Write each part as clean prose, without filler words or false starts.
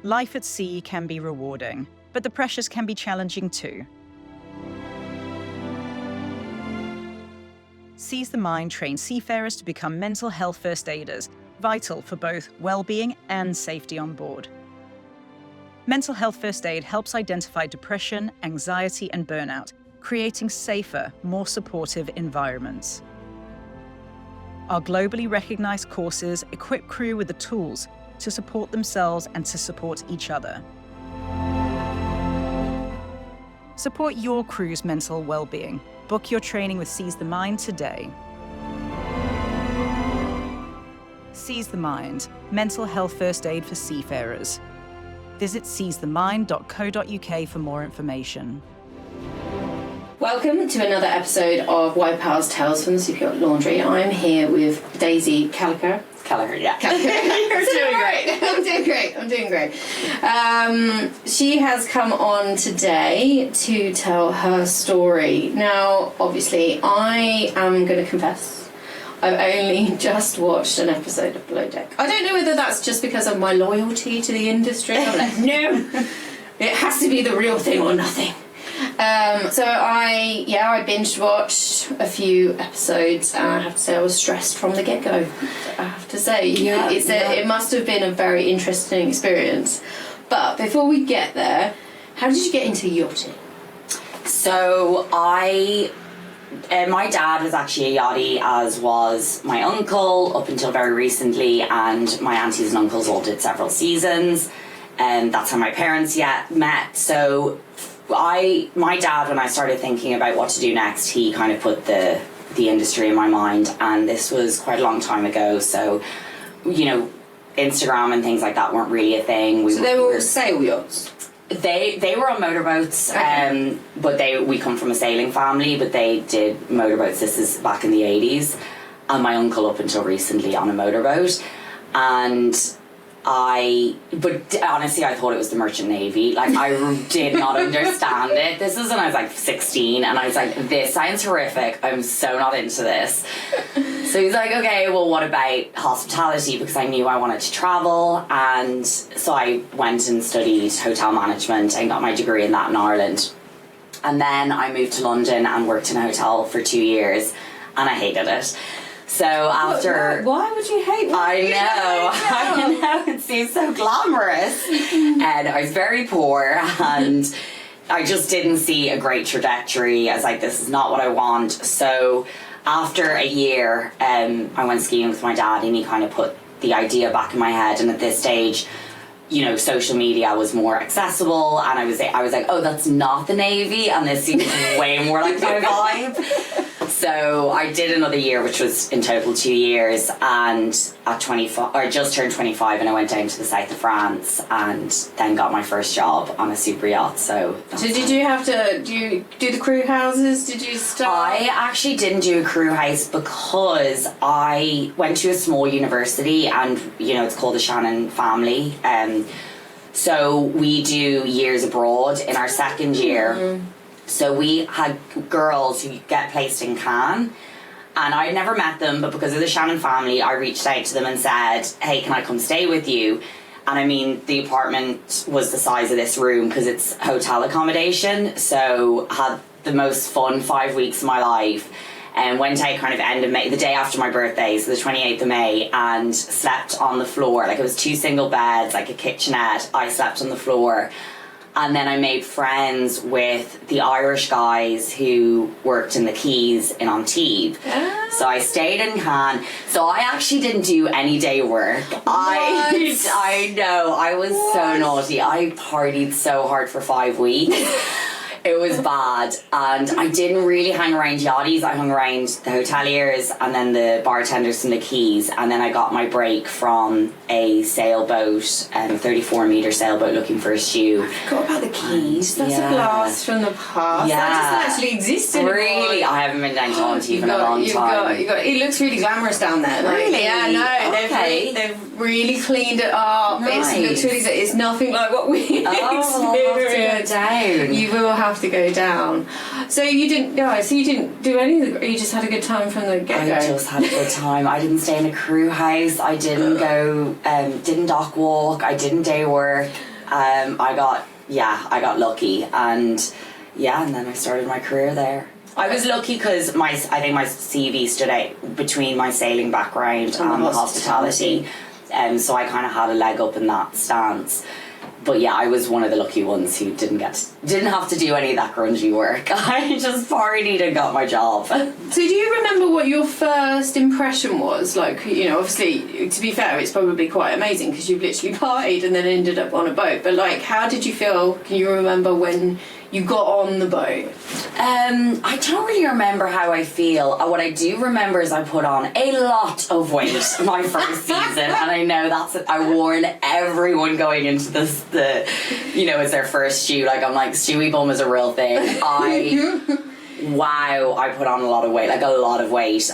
Life at sea can be rewarding, but the pressures can be challenging too. Seize the Mind trains seafarers to become mental health first aiders, vital for both well-being and safety on board. Mental health first aid helps identify depression, anxiety, and burnout, creating safer, more supportive environments. Our globally recognized courses equip crew with the tools to support themselves and to support each other. Support your crew's mental well-being. Book your training with Seize the Mind today. Seize the Mind, mental health first aid for seafarers. Visit seizethemind.co.uk for more information. Welcome to another episode of White Pals Tales from the SuperYacht Laundry. I'm here with Daisy Kelliher. Kelliher, yeah. I'm doing great. She has come on today to tell her story. Now, obviously, I am going to confess, I've only just watched an episode of Below Deck. I don't know whether that's just because of my loyalty to the industry. I'm like, no, it has to be the real thing or nothing. So I binge watched a few episodes, and I have to say I was stressed from the get-go. I have to say, it must have been a very interesting experience. But before we get there, how did you get into yachting? So my dad was actually a yachty, as was my uncle up until very recently, and my aunties and uncles all did several seasons, and that's how my parents met. So my dad, when I started thinking about what to do next, he kind of put the industry in my mind, and this was quite a long time ago, so Instagram and things like that weren't really a thing. So they were all sail yachts? They were on motorboats, okay. But we come from a sailing family, but they did motorboats. This is back in the 80s, and my uncle up until recently on a motorboat, but honestly, I thought it was the Merchant Navy. Like, I did not understand it. This was when I was like 16, and I was like, this sounds horrific. I'm so not into this. So he's like, okay, well, what about hospitality? Because I knew I wanted to travel, and so I went and studied hotel management and got my degree in that in Ireland. And then I moved to London and worked in a hotel for 2 years, and I hated it. So after... Why would you hate that? I know, it seems so glamorous. And I was very poor, and I just didn't see a great trajectory. I was like, this is not what I want. So after a year, I went skiing with my dad, and he kind of put the idea back in my head. And at this stage, social media was more accessible, and I was like, oh, that's not the Navy, and this seems way more like my vibe. So I did another year, which was in total 2 years, and at 25, I just turned 25, and I went down to the south of France, and then got my first job on a super yacht. So did you have to do the crew houses? Did you start? I actually didn't do a crew house because I went to a small university, and it's called the Shannon family. So we do years abroad in our second year. Mm-hmm. So we had girls who get placed in Cannes, and I had never met them, but because of the Shannon family, I reached out to them and said, hey, can I come stay with you? And I mean, the apartment was the size of this room because it's hotel accommodation, so I had the most fun 5 weeks of my life. And went out kind of end of May, the day after my birthday, so the 28th of May, and slept on the floor. Like, it was 2 single beds, like a kitchenette. I slept on the floor. And then I made friends with the Irish guys who worked in the quays in Antibes. So I stayed in Cannes. So I actually didn't do any day work. I know, I was so naughty. I partied so hard for 5 weeks. It was bad, and I didn't really hang around yachties. I hung around the hoteliers and then the bartenders from the quays, and then I got my break from a sailboat, 34-metre sailboat looking for a shoe. I forgot about the quays. That's a blast from the past. Yeah. That doesn't actually exist anymore. Really? I haven't been down to Antibes in a long time. It looks really glamorous down there. Really? Yeah, no. Okay. They've really cleaned it up. Nice. It looks really... It's nothing like what we experienced. I'll have to go down. You will have to go down. So you didn't do anything. You just had a good time from the get-go. I just had a good time. I didn't stay in a crew house. I didn't go, didn't dock walk. I didn't day work. I got lucky, and then I started my career there. I was lucky because I think my CV stood out between my sailing background and the hospitality. So I kind of had a leg up in that stance. But yeah, I was one of the lucky ones who didn't have to do any of that grungy work. I just partied and got my job. So do you remember what your first impression was? Like, you know, obviously, to be fair, it's probably quite amazing because you've literally partied and then ended up on a boat. But like, how did you feel? Can you remember when you got on the boat? I don't really remember how I feel. What I do remember is I put on a lot of weight my first season, and I know I warn everyone going into this, it's their first stew. Like, I'm like, stewy bum is a real thing. I put on a lot of weight,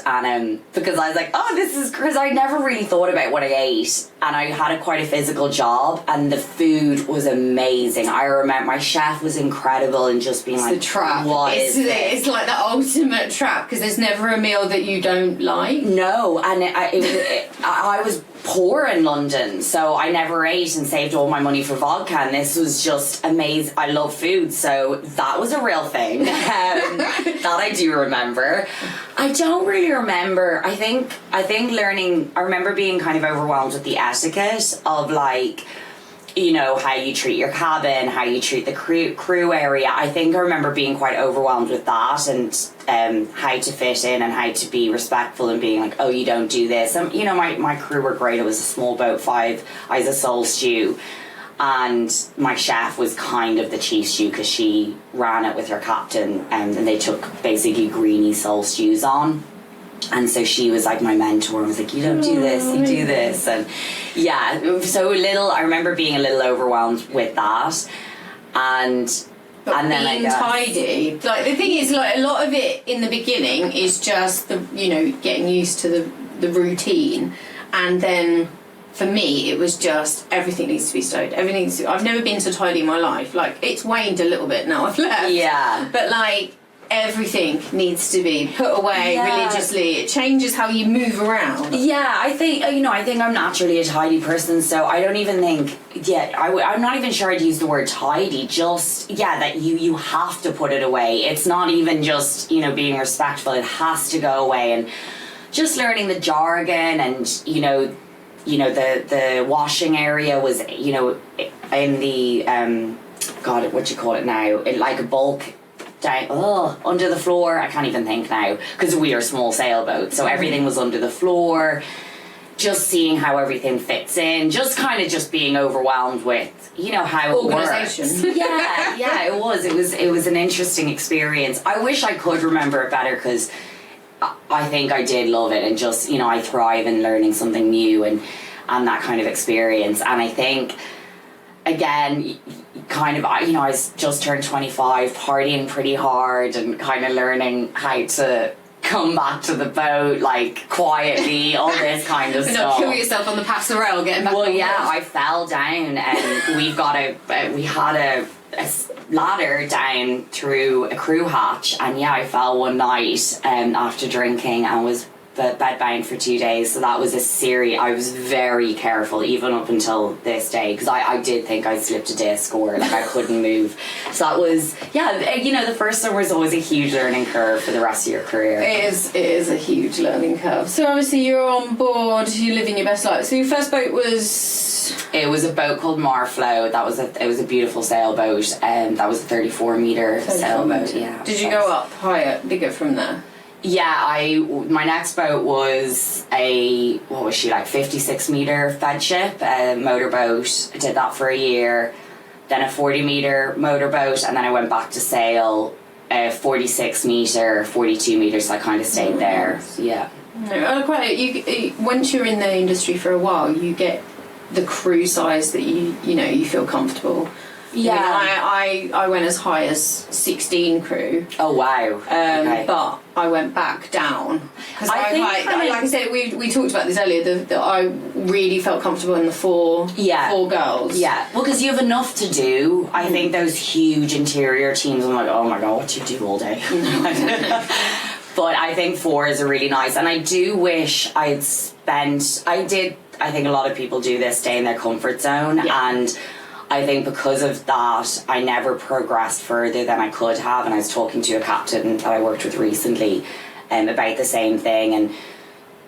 and because I was like, oh, this is, because I never really thought about what I ate, and I had quite a physical job, and the food was amazing. I remember my chef was incredible, and just being the trap. It's like the ultimate trap, because there's never a meal that you don't like. No, and I was poor in London, so I never ate and saved all my money for vodka, and this was just amazing. I love food, so that was a real thing. That I do remember. I don't really remember. I think learning, I remember being kind of overwhelmed with the etiquette of, like, you know, how you treat your cabin, how you treat the crew area. I think I remember being quite overwhelmed with that, and how to fit in and how to be respectful, and being like, oh, you don't do this. And, you know, my crew were great. It was a small boat, 5. I was a sole stew. And my chef was kind of the chief stew because she ran it with her captain, and they took basically greeny sole stews on. And so she was like my mentor and was like, you don't do this, you do this. And yeah, I remember being a little overwhelmed with that. And then being tidy. Like, the thing is, like, a lot of it in the beginning is just getting used to the routine. And then for me, it was just everything needs to be stowed. I've never been so tidy in my life. Like, it's waned a little bit now I've left. Yeah. But like, everything needs to be put away religiously. It changes how you move around. Yeah, I think I'm naturally a tidy person, so I don't even think, I'm not even sure I'd use the word tidy, just, that you have to put it away. It's not even just, being respectful, it has to go away, and just learning the jargon, and, the washing area was, in the, what do you call it now, like a bulk, down, under the floor. I can't even think now, because we are a small sailboat, so everything was under the floor. Just seeing how everything fits in, just kind of just being overwhelmed with, how it organisation works. It was an interesting experience. I wish I could remember it better, because I think I did love it, and just, I thrive in learning something new and that kind of experience. And I think, again, kind of, I was just turned 25, partying pretty hard, and kind of learning how to come back to the boat, like, quietly, all this kind of stuff. Not kill yourself on the passerelle getting back. Well, I fell down, and we had a ladder down through a crew hatch, and I fell one night after drinking, and was bedbound for 2 days. So that was I was very careful even up until this day, because I did think I slipped a disc, or like I couldn't move. So that was the first summer is always a huge learning curve for the rest of your career. It is a huge learning curve. So obviously you're on board, you're living your best life. So your first boat was a boat called Marflow. It was a beautiful sailboat, and that was a 34-meter sailboat. Yeah. Did you go up higher, bigger from there? Yeah, my next boat was a 56-meter fed ship, a motorboat. I did that for a year. Then a 40-meter motorboat, and then I went back to sail a 46-meter, 42 meters. So I kind of stayed there. Yeah. Once you're in the industry for a while, you get the crew size that you feel comfortable. Yeah, I went as high as 16 crew. Oh wow! Okay. But I went back down because like I said, we talked about this earlier. That I really felt comfortable in the four girls. Yeah, well, because you have enough to do. I think those huge interior teams, I'm like, oh my god, what do you do all day? But I think 4 is a really nice, and I do wish I think a lot of people do this, stay in their comfort zone, and I think because of that, I never progressed further than I could have. And I was talking to a captain that I worked with recently about the same thing. And,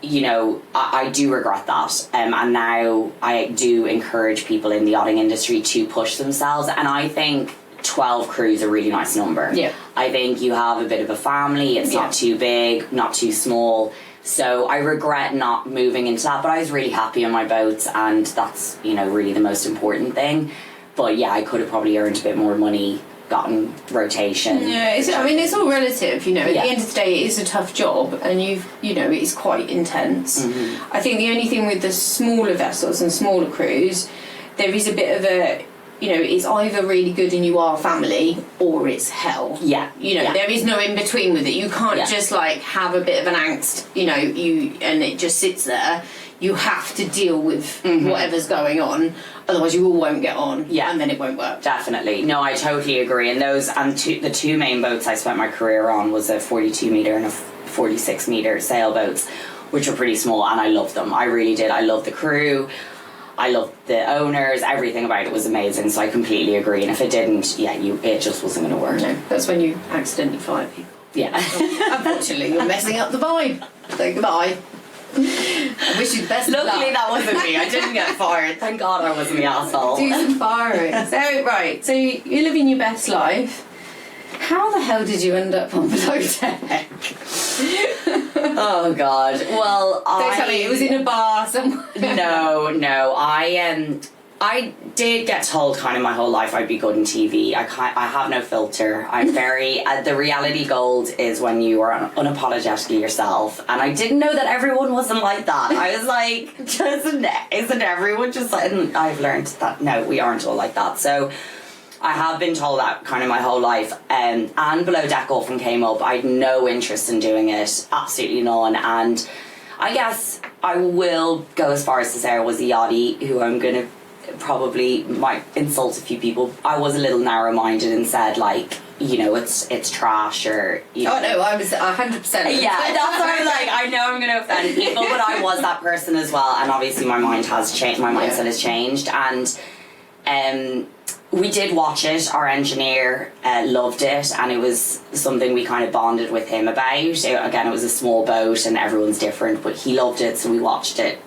you know, I do regret that. And now I do encourage people in the yachting industry to push themselves. And I think 12 crew is a really nice number. Yeah. I think you have a bit of a family. It's not too big, not too small. So I regret not moving into that, but I was really happy on my boats, and that's, you know, really the most important thing. But yeah, I could have probably earned a bit more money, gotten rotation. Yeah, I mean, it's all relative, you know. At Yeah. the end of the day, it is a tough job, and you know, it's quite intense. I think the only thing with the smaller vessels and smaller crews, there is a bit of a, you know, it's either really good and you are family, or it's hell. Yeah. You know, Yeah. there is no in between with it. You can't Yeah. just like have a bit of an angst, you know, and it just sits there. You have to deal with whatever's going on, otherwise you all won't get on. Yeah. And then it won't work. Definitely. No, I totally agree. And the two main boats I spent my career on was a 42 metre and a 46 metre sailboats, which were pretty small, and I loved them. I really did. I loved the crew. I loved the owners. Everything about it was amazing. So I completely agree. And if it didn't, it just wasn't going to work. No, that's when you accidentally fire people. Yeah. Unfortunately, you're messing up the vibe. So goodbye. I wish you the best of luck. Luckily that wasn't me. I didn't get fired. Thank God I wasn't the asshole. Do some firing. So, right, so you're living your best life. How the hell did you end up on below deck? Oh God. Well, Don't tell me it was in a bar somewhere. No. I did get told kind of my whole life I'd be good in TV. I have no filter. I'm very... the reality gold is when you are unapologetically yourself. And I didn't know that everyone wasn't like that. I was like, isn't everyone just like... And I've learned that, no, we aren't all like that. So I have been told that kind of my whole life. And Below Deck often came up. I had no interest in doing it. Absolutely none. And I guess I will go as far as to say I was a yachty, who I'm going to probably might insult a few people. I was a little narrow-minded and said, like, you know, it's trash, or, you know. Oh no, I was 100%. Yeah, that's what I'm like, I know I'm going to offend people, but I was that person as well, and obviously my mind has changed, my mindset has changed, and we did watch it. Our engineer loved it, and it was something we kind of bonded with him about. Again, it was a small boat and everyone's different, but he loved it, so we watched it,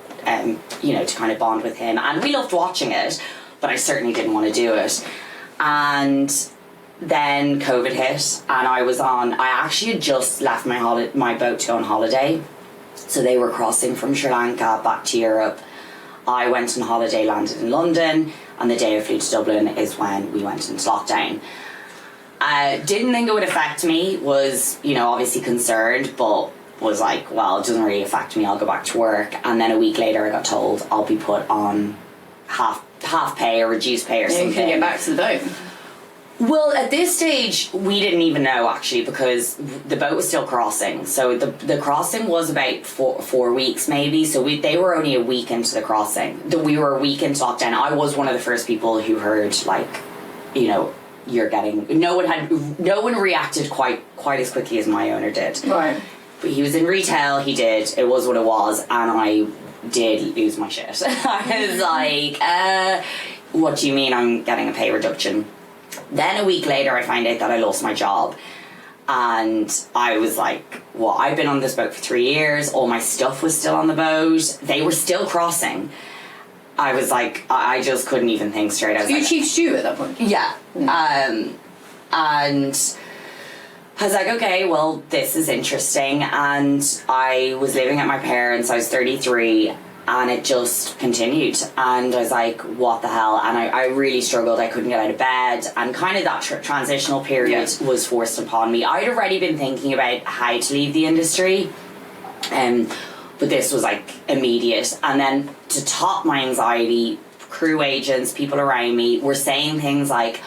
you know, to kind of bond with him, and we loved watching it, but I certainly didn't want to do it. And then COVID hit, and I actually had just left my boat to go on holiday, so they were crossing from Sri Lanka back to Europe. I went on holiday, landed in London, and the day I flew to Dublin is when we went into lockdown. Didn't think it would affect me, was, you know, obviously concerned, but was like, well, it doesn't really affect me, I'll go back to work. And then a week later I got told I'll be put on half pay or reduced pay or something. You can get back to the boat. Well, at this stage we didn't even know, actually, because the boat was still crossing. So the crossing was about four weeks maybe, so they were only a week into the crossing. We were a week into lockdown. I was one of the first people who heard, like, you know, no one reacted quite as quickly as my owner did. Right. But he was in retail, it was what it was, and I did lose my shit. I was like, what do you mean I'm getting a pay reduction? Then a week later I find out that I lost my job, and I was like, well, I've been on this boat for 3 years, all my stuff was still on the boat, they were still crossing. I was like, I just couldn't even think straight. I was You're like, chief stew at that point? Yeah. And I was like, okay, well, this is interesting. And I was living at my parents', I was 33, and it just continued. And I was like, what the hell? And I really struggled. I couldn't get out of bed. And kind of that transitional period was forced upon me. I'd already been thinking about how to leave the industry, but this was like immediate. And then to top my anxiety, crew agents, people around me were saying things like,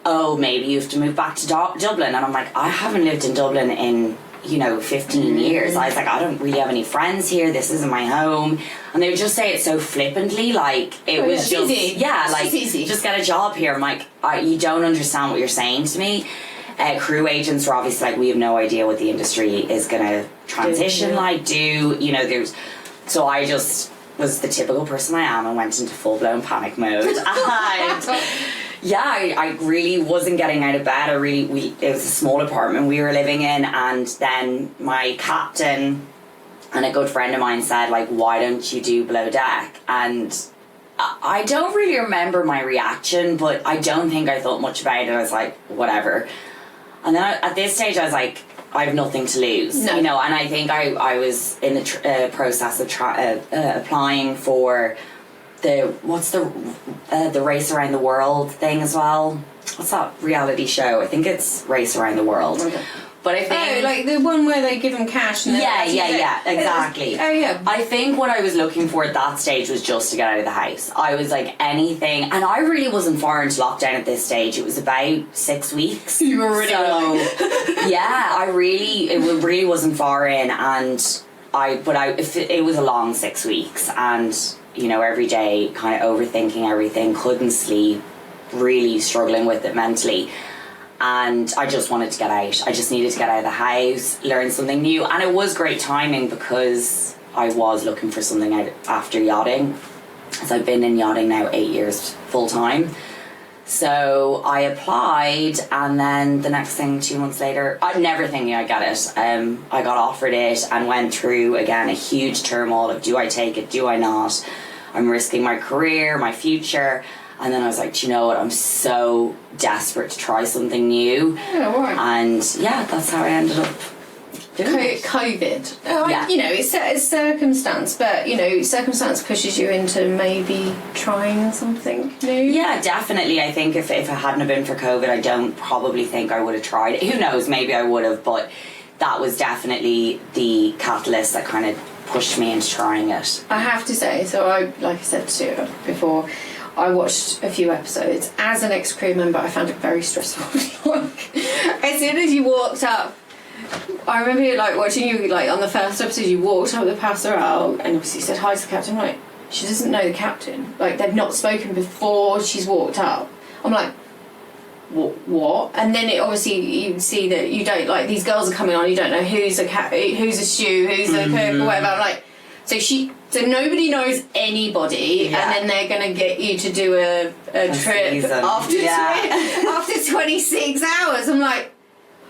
oh, maybe you have to move back to Dublin. And I'm like, I haven't lived in Dublin in, 15 years. I was like, I don't really have any friends here. This isn't my home. And they would just say it so flippantly, like it was just easy. Yeah, like it's easy. Just get a job here. I'm like, you don't understand what you're saying to me. Crew agents were obviously like, we have no idea what the industry is going to transition so I just was the typical person I am and went into full-blown panic mode. And yeah, I really wasn't getting out of bed. It was a small apartment we were living in, and then my captain and a good friend of mine said, like, why don't you do below deck? And I don't really remember my reaction, but I don't think I thought much about it. I was like, whatever. And then at this stage I was like, I have nothing to lose, you know. And I think I was in the process of applying for the Race Around the World thing as well. What's that reality show? I think it's Race Around the World. Okay. But I think like the one where they give them cash and yeah, exactly. I think what I was looking for at that stage was just to get out of the house. I was like, anything, and I really wasn't far into lockdown at this stage. It was about 6 weeks. You were really yeah, it really wasn't far in, and it was a long 6 weeks, and you know, every day kind of overthinking everything, couldn't sleep, really struggling with it mentally. And I just wanted to get out. I just needed to get out of the house, learn something new. And it was great timing because I was looking for something out after yachting. So I've been in yachting now 8 years full time. So I applied, and then the next thing, 2 months later, I never thinking I'd get it. I got offered it and went through, again, a huge turmoil of, do I take it, do I not? I'm risking my career, my future. And then I was like, do you know what? I'm so desperate to try something new. Yeah, right. And yeah, that's how I ended up doing it. COVID. Yeah. You know, it's circumstance, but, you know, circumstance pushes you into maybe trying something new. Yeah, definitely. I think if it hadn't have been for COVID, I don't probably think I would have tried it. Who knows? Maybe I would have, but that was definitely the catalyst that kind of pushed me into trying it. I have to say, so like I said to you before, I watched a few episodes. As an ex-crew member, I found it very stressful. As soon as you walked up, I remember like watching you, like on the first episode, you walked up the pastoral and obviously said hi to the captain. I'm like, she doesn't know the captain. Like, they've not spoken before she's walked up. I'm like, what? And then it obviously, you see that you don't, like, these girls are coming on, you don't know who's a stew, who's a cook or whatever. I'm like, so nobody knows anybody, and then they're going to get you to do a trip after 26 hours. I'm like,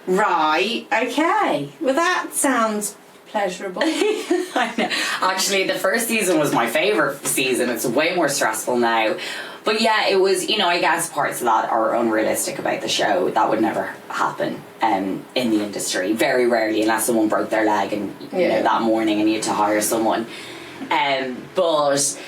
right, okay. Well, that sounds pleasurable. I know. Actually, the first season was my favourite season. It's way more stressful now. But yeah, it was, you know, I guess parts of that are unrealistic about the show. That would never happen in the industry. Very rarely, unless someone broke their leg and you know, that morning and you had to hire someone. But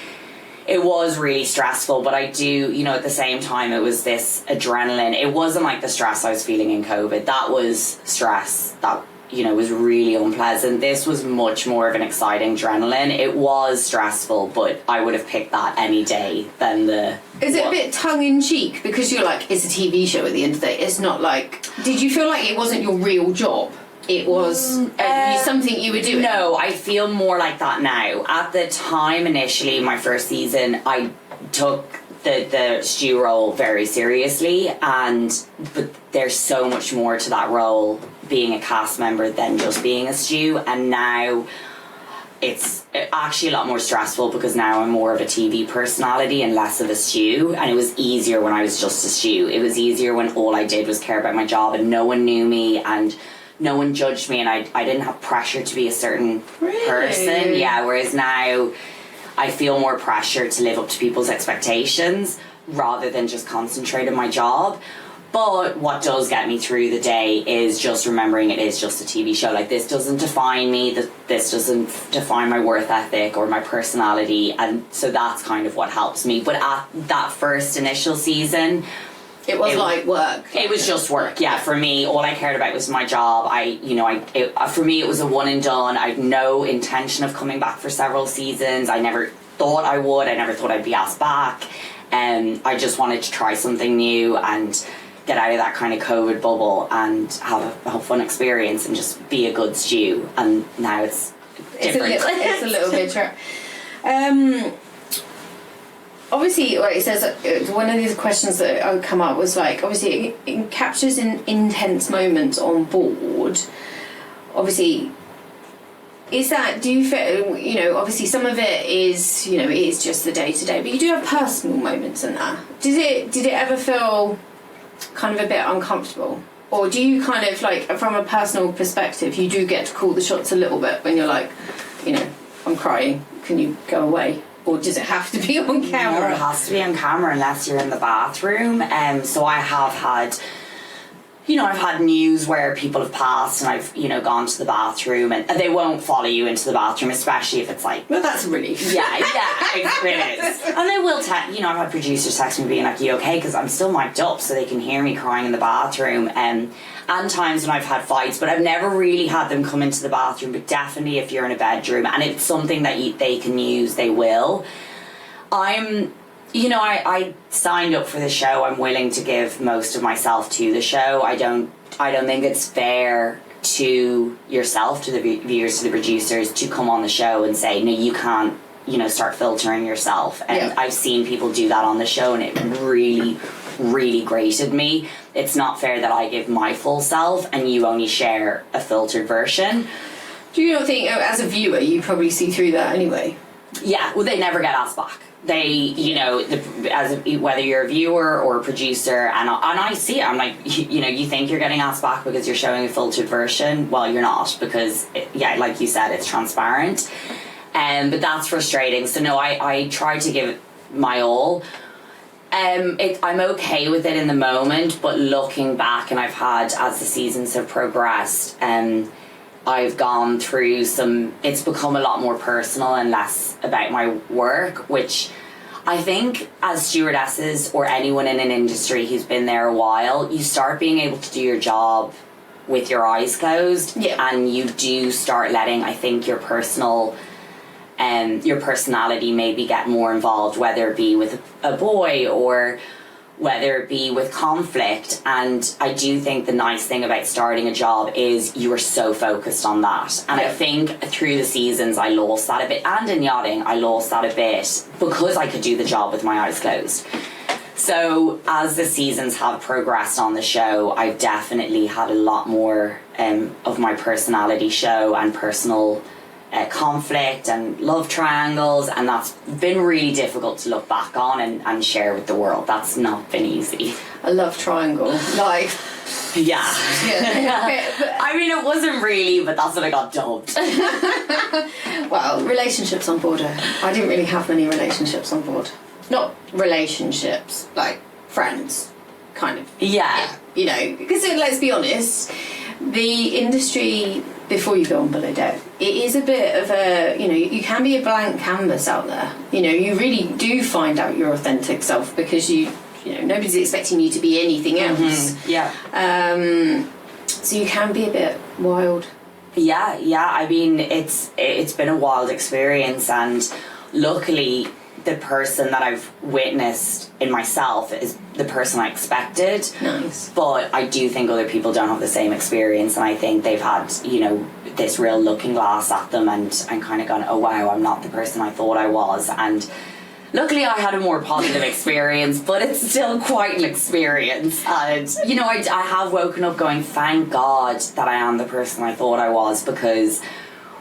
it was really stressful. But I do, you know, at the same time, it was this adrenaline. It wasn't like the stress I was feeling in COVID. That was stress that, you know, was really unpleasant. This was much more of an exciting adrenaline. It was stressful, but I would have picked that any day than the... Is it a bit tongue-in-cheek? Because you're like, it's a TV show at the end of the day. It's not like... Did you feel like it wasn't your real job? It was something you were doing? No, I feel more like that now. At the time, initially, my first season, I took the stew role very seriously, but there's so much more to that role, being a cast member, than just being a stew. And now it's actually a lot more stressful because now I'm more of a TV personality and less of a stew. And it was easier when I was just a stew. It was easier when all I did was care about my job and no one knew me and no one judged me, and I didn't have pressure to be a certain person. Yeah, whereas now I feel more pressure to live up to people's expectations rather than just concentrate on my job. But what does get me through the day is just remembering it is just a TV show. Like, this doesn't define me, this doesn't define my work ethic or my personality, and so that's kind of what helps me. But at that first initial season, it was like work. It was just work, yeah. For me, all I cared about was my job. For me, it was a one and done. I had no intention of coming back for several seasons. I never thought I would. I never thought I'd be asked back. I just wanted to try something new and get out of that kind of COVID bubble and have a fun experience and just be a good stew. And now it's different. It's a little bit obviously, like it says, one of these questions that would come up was like, obviously it captures an intense moment on board. Obviously, is that, do you feel, you know, obviously some of it is, you know, it is just the day-to-day, but you do have personal moments in that. Did it ever feel kind of a bit uncomfortable? Or do you kind of, like, from a personal perspective, you do get to call the shots a little bit when you're like, you know, I'm crying, can you go away? Or does it have to be on camera? No, it has to be on camera unless you're in the bathroom. So I have had, you know, I've had news where people have passed and I've, you know, gone to the bathroom and they won't follow you into the bathroom, especially if it's like... Well, that's a relief. Yeah, it is. And they will you know, I've had producers text me being like, you okay? Because I'm still mic'd up so they can hear me crying in the bathroom. And times when I've had fights, but I've never really had them come into the bathroom, but definitely if you're in a bedroom and it's something that they can use, they will. You know, I signed up for the show. I'm willing to give most of myself to the show. I don't think it's fair to yourself, to the viewers, to the producers, to come on the show and say, no, you can't, you know, start filtering yourself. And I've seen people do that on the show and it really, really grated me. It's not fair that I give my full self and you only share a filtered version. Do you not think, as a viewer, you probably see through that anyway? Yeah, well, they never get asked back. They, you know, whether you're a viewer or a producer, and I see it, I'm like, you know, you think you're getting asked back because you're showing a filtered version. Well, you're not, because, like you said, it's transparent. But that's frustrating. So no, I try to give it my all. I'm okay with it in the moment, but looking back, and I've had, as the seasons have progressed, I've gone through it's become a lot more personal and less about my work, which I think as stewardesses or anyone in an industry who's been there a while, you start being able to do your job with your eyes closed, and you do start letting, I think, your personality maybe get more involved, whether it be with a boy or whether it be with conflict. And I do think the nice thing about starting a job is you are so focused on that. And I think through the seasons I lost that a bit, and in yachting I lost that a bit because I could do the job with my eyes closed. So as the seasons have progressed on the show, I've definitely had a lot more of my personality show and personal conflict and love triangles, and that's been really difficult to look back on and share with the world. That's not been easy. A love triangle, like... Yeah. I mean, it wasn't really, but that's what I got dubbed. Well, relationships on board. I didn't really have many relationships on board. Not relationships, like friends, kind of. Yeah. You know, because let's be honest, the industry, before you go on below deck, it is a bit of a, you know, you can be a blank canvas out there. You know, you really do find out your authentic self because you know, nobody's expecting you to be anything else. Mm-hmm. Yeah. So you can be a bit wild. Yeah. I mean, it's been a wild experience, and luckily the person that I've witnessed in myself is the person I expected. Nice. But I do think other people don't have the same experience, and I think they've had, you know, this real looking glass at them and kind of gone, oh wow, I'm not the person I thought I was. And luckily I had a more positive experience, but it's still quite an experience. And, you know, I have woken up going, thank God that I am the person I thought I was, because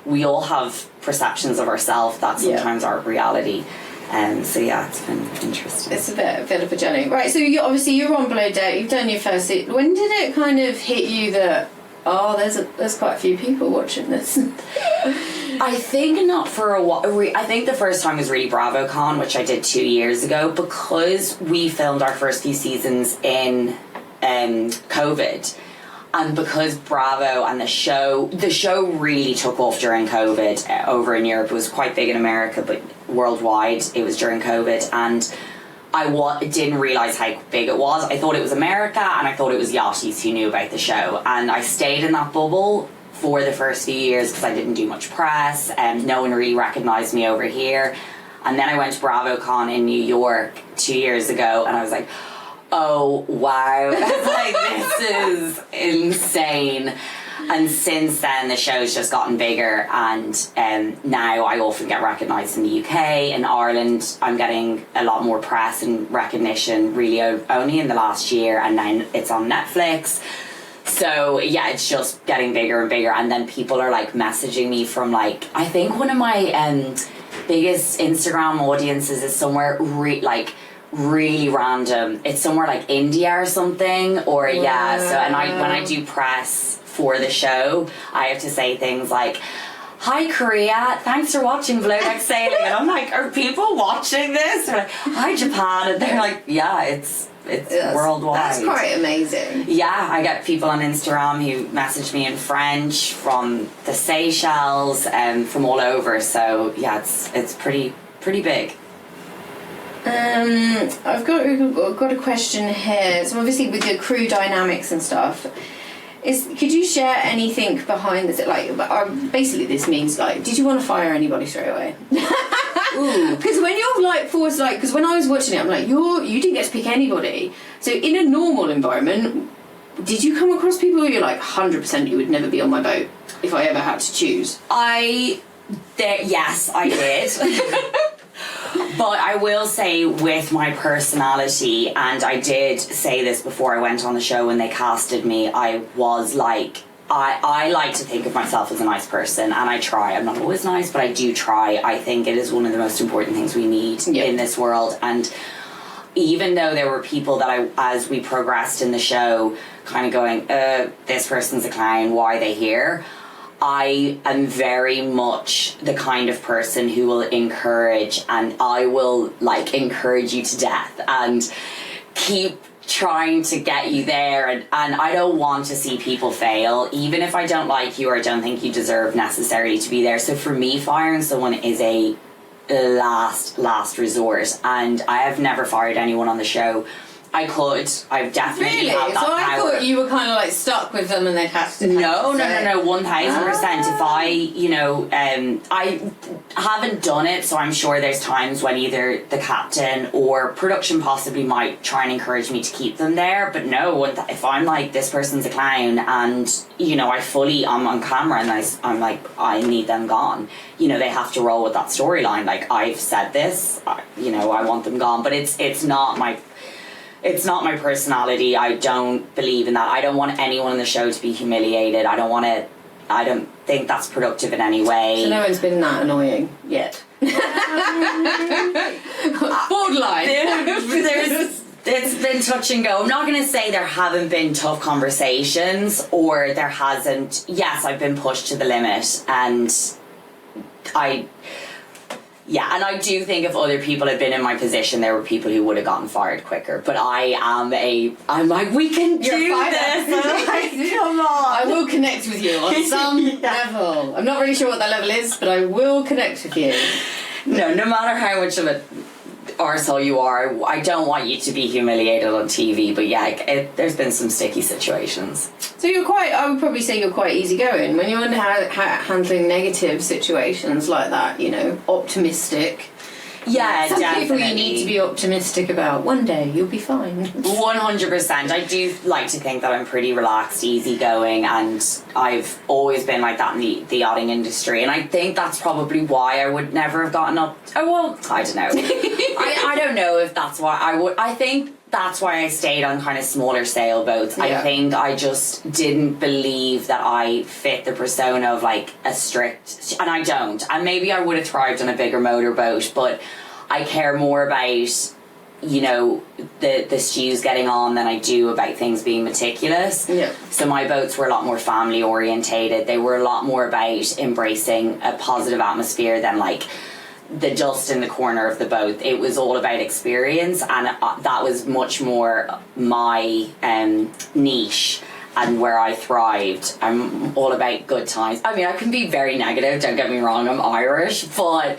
we all have perceptions of ourselves that sometimes aren't reality. So yeah, it's been interesting. It's a bit of a journey, right? So you're on below deck. You've done your first. When did it kind of hit you that there's quite a few people watching this? I think not for a while. I think the first time was really BravoCon, which I did 2 years ago, because we filmed our first few seasons in COVID. And because Bravo and the show really took off during COVID over in Europe. It was quite big in America, but worldwide it was during COVID. And I didn't realise how big it was. I thought it was America, and I thought it was yachties who knew about the show. And I stayed in that bubble for the first few years because I didn't do much press, and no one really recognised me over here. And then I went to BravoCon in New York 2 years ago, and I was like, oh wow, like this is insane. And since then the show's just gotten bigger, and now I often get recognised in the UK. In Ireland I'm getting a lot more press and recognition really only in the last year, and then it's on Netflix. So yeah, it's just getting bigger and bigger, and then people are like messaging me from like, I think one of my biggest Instagram audiences is somewhere really random. It's somewhere like India or something, or yeah. So and when I do press for the show, I have to say things like, "Hi Korea, thanks for watching Vlogak Sailing," and I'm like, "Are people watching this?" They're like, "Hi Japan," and they're like, "Yeah, it's worldwide." That's quite amazing. Yeah, I get people on Instagram who message me in French from the Seychelles and from all over. So yeah, it's pretty big. I've got a question here. So obviously with the crew dynamics and stuff, could you share anything behind this? Like, basically this means like, did you want to fire anybody straight away? Because when you're like forced, like, because when I was watching it, I'm like, you didn't get to pick anybody. So in a normal environment, did you come across people who you're like 100% you would never be on my boat if I ever had to choose? Yes, I did. But I will say, with my personality, and I did say this before I went on the show when they casted me, I was like, I like to think of myself as a nice person, and I try. I'm not always nice, but I do try. I think it is one of the most important things we need in this world. And even though there were people that as we progressed in the show, kind of going, this person's a clown, why are they here? I am very much the kind of person who will encourage, and I will like encourage you to death and keep trying to get you there, and I don't want to see people fail, even if I don't like you or I don't think you deserve necessarily to be there. So for me, firing someone is a last resort, and I have never fired anyone on the show. I've definitely had that so I power. thought you were kind of like stuck with them and they'd have to No, 1000%. If I haven't done it, so I'm sure there's times when either the captain or production possibly might try and encourage me to keep them there, but no, if I'm like, this person's a clown, and I'm on camera and I'm like, I need them gone, they have to roll with that storyline. Like, I've said this, I want them gone, but it's not my personality. I don't believe in that. I don't want anyone in the show to be humiliated. I don't think that's productive in any way. So no one's been that annoying yet. Borderline. It's been touch and go. I'm not going to say there haven't been tough conversations, or there hasn't. Yes, I've been pushed to the limit, and I do think if other people had been in my position, there were people who would have gotten fired quicker. But I'm like, we can do this. I'm like, come on. I will connect with you on some level. I'm not really sure what that level is, but I will connect with you. No matter how much of an arsehole you are, I don't want you to be humiliated on TV. But yeah, there's been some sticky situations. So I would probably say you're quite easygoing. When you're handling negative situations like that, optimistic. Yeah, some definitely. people you need to be optimistic about. One day you'll be fine. 100%. I do like to think that I'm pretty relaxed, easygoing, and I've always been like that in the yachting industry. And I think that's probably why I would never have gotten up. Oh, well, I don't know. I don't know if that's why I would. I think that's why I stayed on kind of smaller sailboats. Yeah. I think I just didn't believe that I fit the persona of like a strict, and I don't. And maybe I would have thrived on a bigger motorboat, but I care more about, the stews getting on than I do about things being meticulous. Yeah. So my boats were a lot more family orientated. They were a lot more about embracing a positive atmosphere than like the dust in the corner of the boat. It was all about experience, and that was much more my niche and where I thrived. I'm all about good times. I mean, I can be very negative, don't get me wrong, I'm Irish, but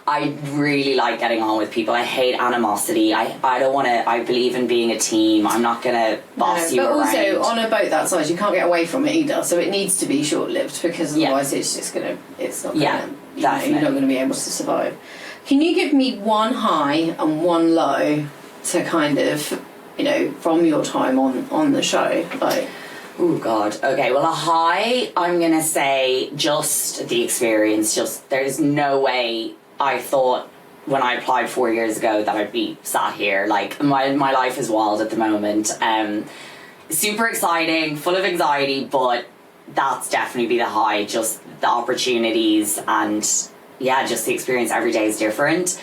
I really like getting on with people. I hate animosity. I don't want to. I believe in being a team. I'm not going to boss you around. But also, on a boat that size, you can't get away from it either. So it needs to be short-lived, because otherwise it's just going to... It's not going to... Definitely. You're not going to be able to survive. Can you give me one high and one low to kind of, from your time on the show? Like... Oh, God. Okay, well, a high, I'm going to say just the experience. Just, there's no way I thought when I applied 4 years ago that I'd be sat here. Like, my life is wild at the moment. super exciting, full of anxiety, but that's definitely be the high, just the opportunities and just the experience every day is different.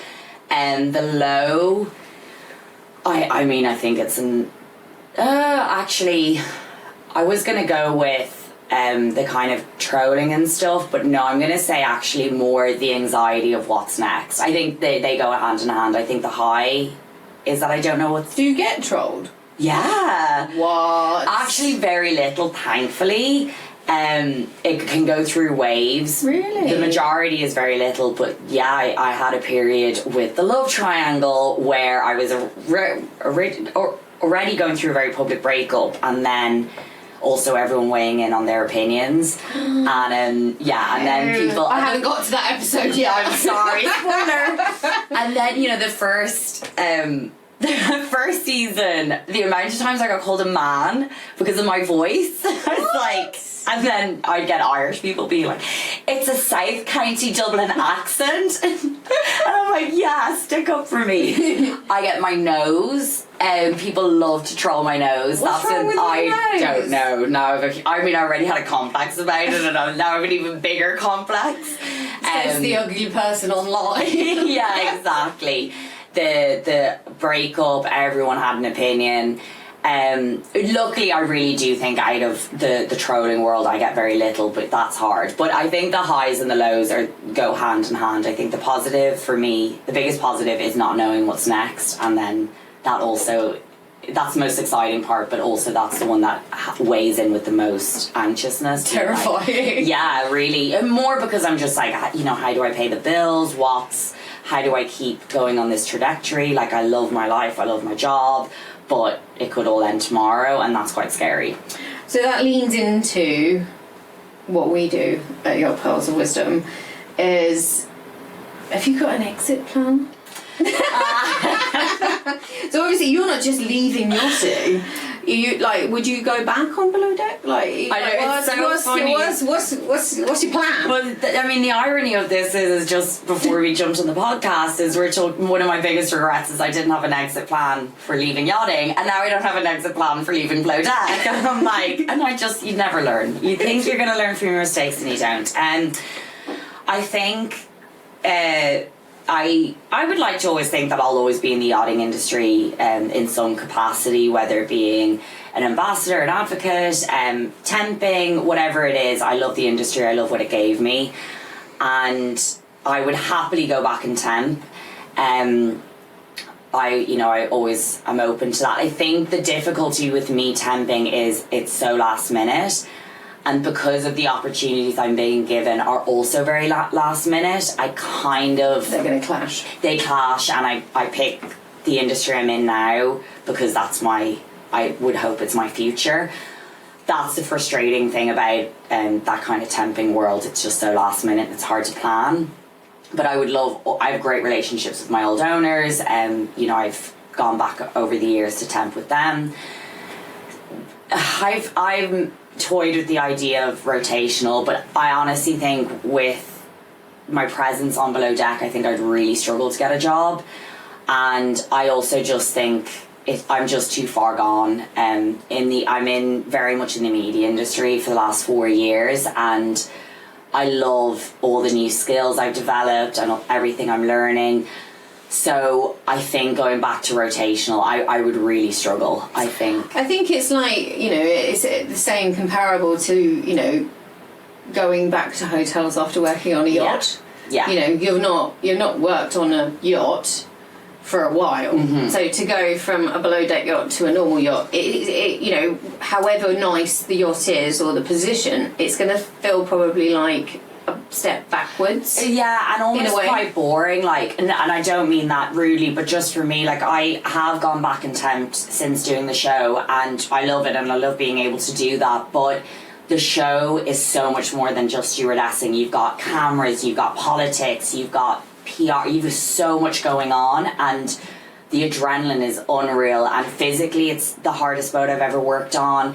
And the low, I mean, I think it's actually, I was going to go with the kind of trolling and stuff, but no, I'm going to say actually more the anxiety of what's next. I think they go hand in hand. I think the high is that I don't know what... Do you get trolled? Yeah. What? Actually very little, thankfully. It can go through waves. Really? The majority is very little, but yeah, I had a period with the love triangle where I was already going through a very public breakup, and then also everyone weighing in on their opinions. And and then people... I haven't got to that episode yet. I'm sorry, spoiler. And then, the first season, the amount of times I got called a man because of my voice, I was like... And then I'd get Irish people being like, it's a South County Dublin accent. And I'm like, yeah, stick up for me. I get my nose. People love to troll my nose. What's wrong with your nose? Don't know. Now I already had a complex about it, and now I have an even bigger complex. It's the ugly person online. Yeah, exactly. The breakup, everyone had an opinion. Luckily, I really do think out of the trolling world, I get very little, but that's hard. But I think the highs and the lows go hand in hand. I think the positive for me, the biggest positive is not knowing what's next, and then that's the most exciting part, but also that's the one that weighs in with the most anxiousness. Terrifying. Yeah, really. And more because I'm just like, how do I pay the bills? How do I keep going on this trajectory? Like, I love my life, I love my job, but it could all end tomorrow, and that's quite scary. So that leans into what we do at Yacht Pearls of Wisdom is, have you got an exit plan? So obviously you're not just leaving yachting. Would you go back on Below Deck? I know, it's so funny. What's your plan? Well, the irony of this is just before we jumped on the podcast, is one of my biggest regrets is I didn't have an exit plan for leaving yachting, and now I don't have an exit plan for leaving Below Deck. And I'm like, you never learn. You think you're going to learn from your mistakes, and you don't. And I think... I would like to always think that I'll always be in the yachting industry in some capacity, whether it being an ambassador, an advocate, temping, whatever it is. I love the industry. I love what it gave me, and I would happily go back and temp. I always am open to that. I think the difficulty with me temping is it's so last minute. And because of the opportunities I'm being given are also very last minute, they're going to clash. They clash, and I pick the industry I'm in now because I would hope it's my future. That's the frustrating thing about that kind of temping world. It's just so last minute, it's hard to plan. But I have great relationships with my old owners, I've gone back over the years to temp with them. I've toyed with the idea of rotational, but I honestly think with my presence on Below Deck, I think I'd really struggle to get a job, and I also just think I'm just too far gone. I'm very much in the media industry for the last 4 years, and I love all the new skills I've developed and everything I'm learning. So I think going back to rotational, I would really struggle, I think. I think it's like, it's the same comparable to, going back to hotels after working on a yacht. Yeah. You've not worked on a yacht for a while. Mm-hmm. So to go from a below deck yacht to a normal yacht, it however nice the yacht is or the position, it's going to feel probably like a step backwards. Yeah, and almost quite boring. And I don't mean that rudely, but just for me, I have gone back and temped since doing the show, and I love it, and I love being able to do that. But the show is so much more than just stewardessing. You've got cameras, you've got politics, you've got PR, you've so much going on, and the adrenaline is unreal. And physically, it's the hardest boat I've ever worked on.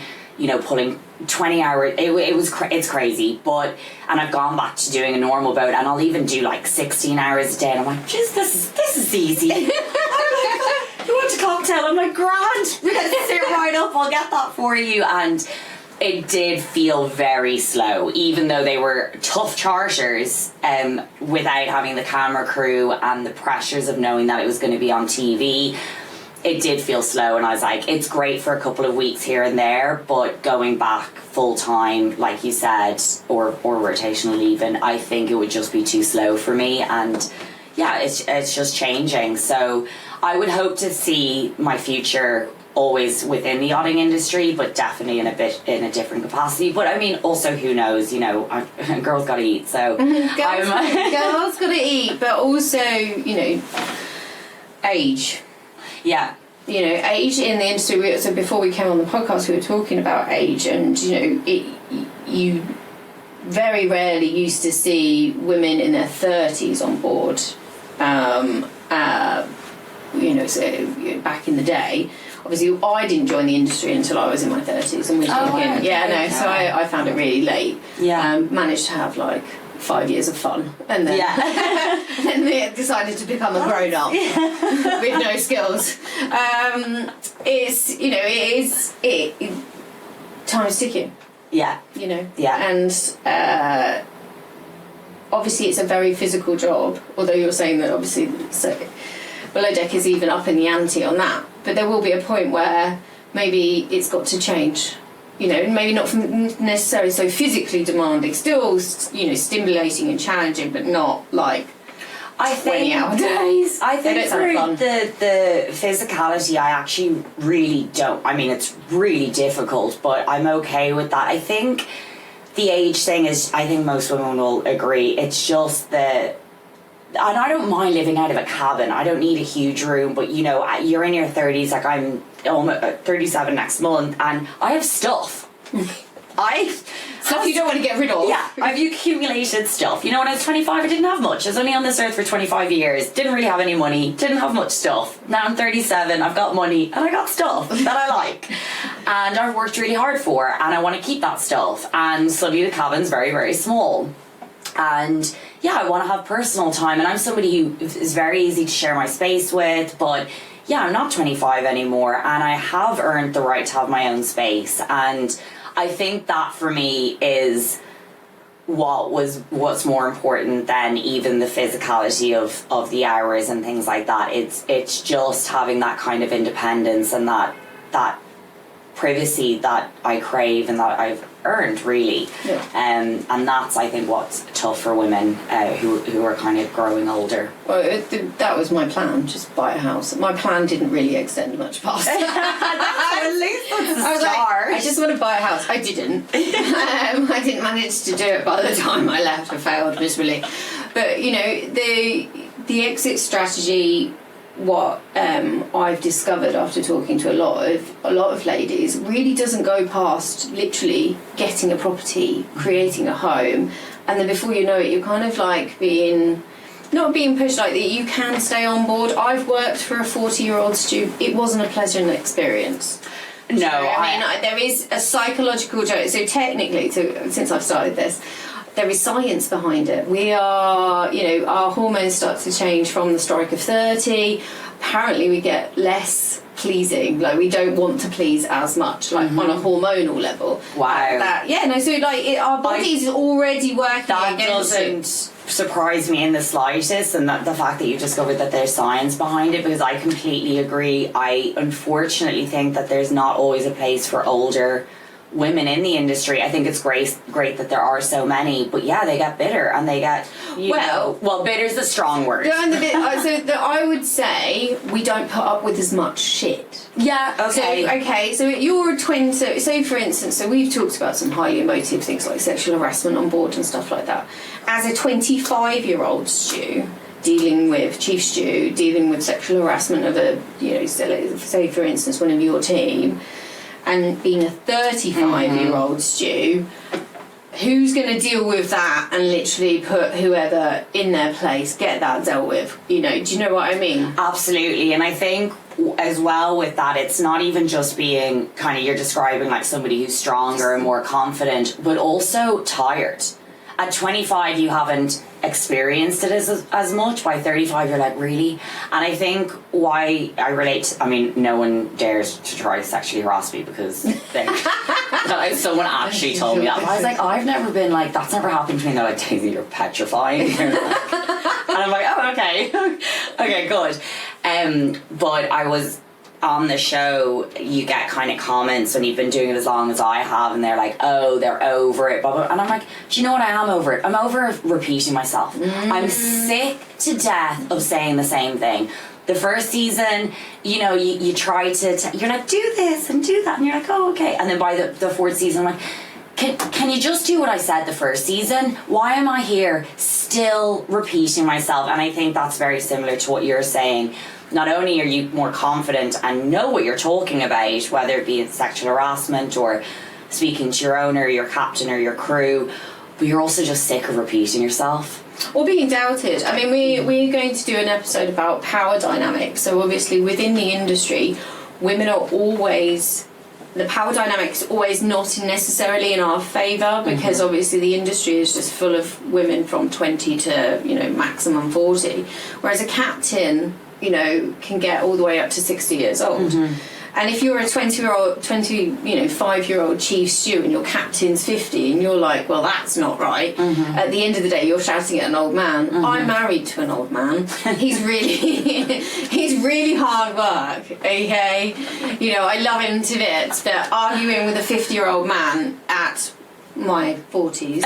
Pulling 20 hours, it's crazy, and I've gone back to doing a normal boat, and I'll even do 16 hours a day, and I'm like, geez, this is easy. I'm like, you want a cocktail? I'm like, grand, we're gonna sit right right up, I'll get that for you. And it did feel very slow, even though they were tough charters, without having the camera crew and the pressures of knowing that it was going to be on TV. It did feel slow, and I was like, it's great for a couple of weeks here and there, but going back full time, like you said, or rotational even, I think it would just be too slow for me. And yeah, it's just changing. So I would hope to see my future always within the yachting industry, but definitely in a different capacity. But I mean, also, who knows, you know, girls gotta eat, so girls gotta eat, but also, you know, age. Yeah. You know, age in the industry. So before we came on the podcast, we were talking about age, and you know, you very rarely used to see women in their 30s on board. You know, so back in the day, obviously I didn't join the industry until I was in my 30s, and we're talking, so I found it really late. Yeah. Managed to have like 5 years of fun, and then then they decided to become a grown up with no skills. It's, you know, time is ticking. Yeah. You know. Yeah. And obviously it's a very physical job, although you're saying that obviously below deck is even up in the ante on that, but there will be a point where maybe it's got to change. You know, maybe not necessarily so physically demanding, still, you know, stimulating and challenging, but not like 20-hour days. I think for the physicality, I actually really don't. I mean, it's really difficult, but I'm okay with that. I think the age thing is, I think most women will agree, it's just and I don't mind living out of a cabin. I don't need a huge room, but you know, you're in your 30s, like I'm almost 37 next month, and I have stuff. Stuff you don't want to get rid of. Yeah, I've accumulated stuff. You know, when I was 25, I didn't have much. I was only on this earth for 25 years, didn't really have any money, didn't have much stuff. Now I'm 37, I've got money, and I got stuff that I like. And I've worked really hard for, and I want to keep that stuff. And suddenly the cabin's very, very small. And yeah, I want to have personal time, and I'm somebody who is very easy to share my space with, but yeah, I'm not 25 anymore, and I have earned the right to have my own space. And I think that for me is what's more important than even the physicality of the hours and things like that. It's just having that kind of independence and that privacy that I crave and that I've earned, really. Yeah. And that's, I think, what's tough for women who are kind of growing older. Well, that was my plan, just buy a house. My plan didn't really extend much past that. At least that's a I was start. like, I just want to buy a house. I didn't. I didn't manage to do it by the time I left. I failed miserably. But, you know, the exit strategy, what I've discovered after talking to a lot of ladies, really doesn't go past literally getting a property, creating a home, and then before you know it, you're kind of like not being pushed like that. You can stay on board. I've worked for a 40-year-old Stu. It wasn't a pleasant experience. No, so, I mean, there is a psychological joke. So technically, since I've started this, there is science behind it. We are, you know, our hormones start to change from the strike of 30. Apparently we get less pleasing, like we don't want to please as much, like on a hormonal level. Wow. So like our body's already working that against doesn't surprise me in the slightest, and that the fact that you discovered that there's science behind it, because I completely agree. I unfortunately think that there's not always a place for older women in the industry. I think it's great that there are so many, but yeah, they get bitter and they get bitter's a strong word. I would say we don't put up with as much shit. Yeah. Okay. So you're a twin. So for instance, so we've talked about some highly emotive things like sexual harassment on board and stuff like that. As a 25-year-old Stu, dealing with sexual harassment of say for instance one of your team, and being a 35-year-old Stu, who's going to deal with that and literally put whoever in their place, get that dealt with? You know, do you know what I mean? Absolutely. And I think as well with that, it's not even just being kind of, you're describing like somebody who's stronger and more confident, but also tired. At 25, you haven't experienced it as much. By 35 you're like, really? And I think why I relate to, I mean, no one dares to try to sexually harass me because someone actually told me that. But I was like, I've never been like, that's never happened to me. And they're like, Daisy, you're petrifying. And I'm like, oh, okay. Okay, good. But I was on the show, you get kind of comments when you've been doing it as long as I have, and they're like, oh, they're over it, blah, blah. And I'm like, do you know what? I am over it. I'm over repeating myself. I'm sick to death of saying the same thing. The first season, you know, you try to you're like, do this and do that, and you're like, oh, okay. And then by the fourth season, I'm like, can you just do what I said the first season? Why am I here still repeating myself? And I think that's very similar to what you're saying. Not only are you more confident and know what you're talking about, whether it be sexual harassment or speaking to your owner, your captain or your crew, but you're also just sick of repeating yourself. Or being doubted. I mean, we're going to do an episode about power dynamics. So obviously within the industry, women are always... The power dynamics always not necessarily in our favour, because obviously the industry is just full of women from 20 to, you know, maximum 40. Whereas a captain, you know, can get all the way up to 60 years old. And if you're a 5-year-old chief stew and your captain's 50 and you're like, well, that's not right. At the end of the day, you're shouting at an old man. I'm married to an old man. He's really hard work, okay? You know, I love him to bits, but arguing with a 50-year-old man at my 40s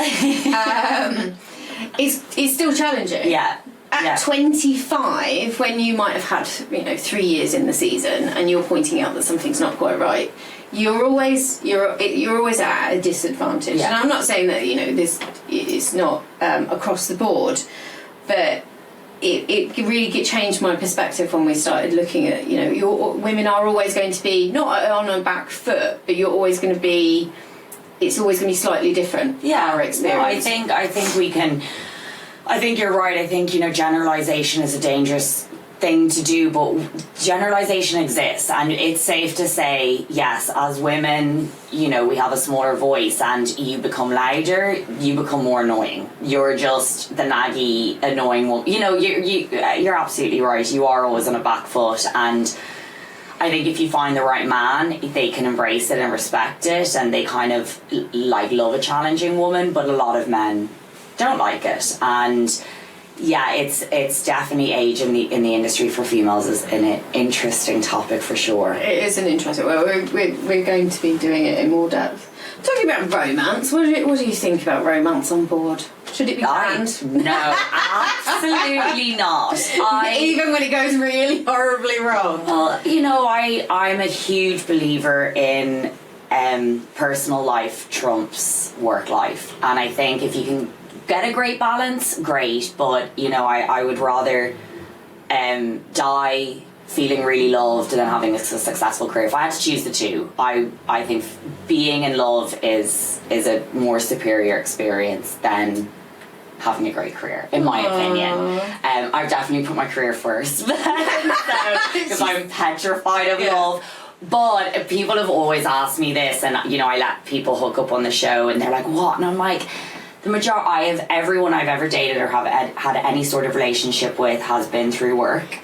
is still challenging. Yeah. At 25, when you might have had, you know, 3 years in the season, and you're pointing out that something's not quite right, you're always at a disadvantage. Yeah. And I'm not saying that, you know, this is not across the board, but it really changed my perspective when we started looking at, you know, women are always going to be not on a back foot, but you're always going to be. It's always going to be slightly different. Yeah, our experience. No, I think we can. I think you're right. I think, you know, generalization is a dangerous thing to do, but generalization exists, and it's safe to say, yes, as women, you know, we have a smaller voice, and you become louder, you become more annoying. You're just the naggy, annoying one. You know, you're absolutely right. You are always on a back foot, and I think if you find the right man, they can embrace it and respect it, and they kind of like love a challenging woman. But a lot of men don't like it, and yeah, it's definitely age in the industry for females is an interesting topic for sure. It is an interesting. Well, we're going to be doing it in more depth. Talking about romance, what do you think about romance on board? Should it be banned? No, absolutely not. Even when it goes really horribly wrong. Well, you know, I'm a huge believer in personal life trumps work life, and I think if you can get a great balance, great, but you know, I would rather die feeling really loved than having a successful career. If I had to choose the two, I think being in love is a more superior experience than having a great career, in my opinion. I've definitely put my career first because I'm petrified of love. But people have always asked me this, and you know, I let people hook up on the show and they're like, what? And I'm like, the majority of everyone I've ever dated or have had any sort of relationship with has been through work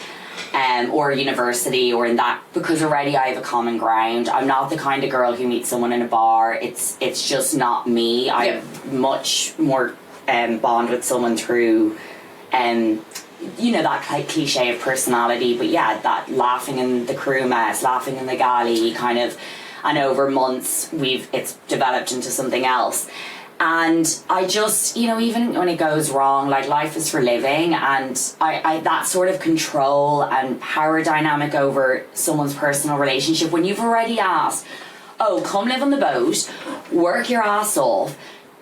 or university or in that, because already I have a common ground. I'm not the kind of girl who meets someone in a bar. It's just not me. I much more bond with someone through you know, that cliche of personality, but yeah, that laughing in the crew mess, laughing in the galley kind of, and over months it's developed into something else. And I just, you know, even when it goes wrong, like, life is for living, and I that sort of control and power dynamic over someone's personal relationship, when you've already asked, oh, come live on the boat, work your ass off,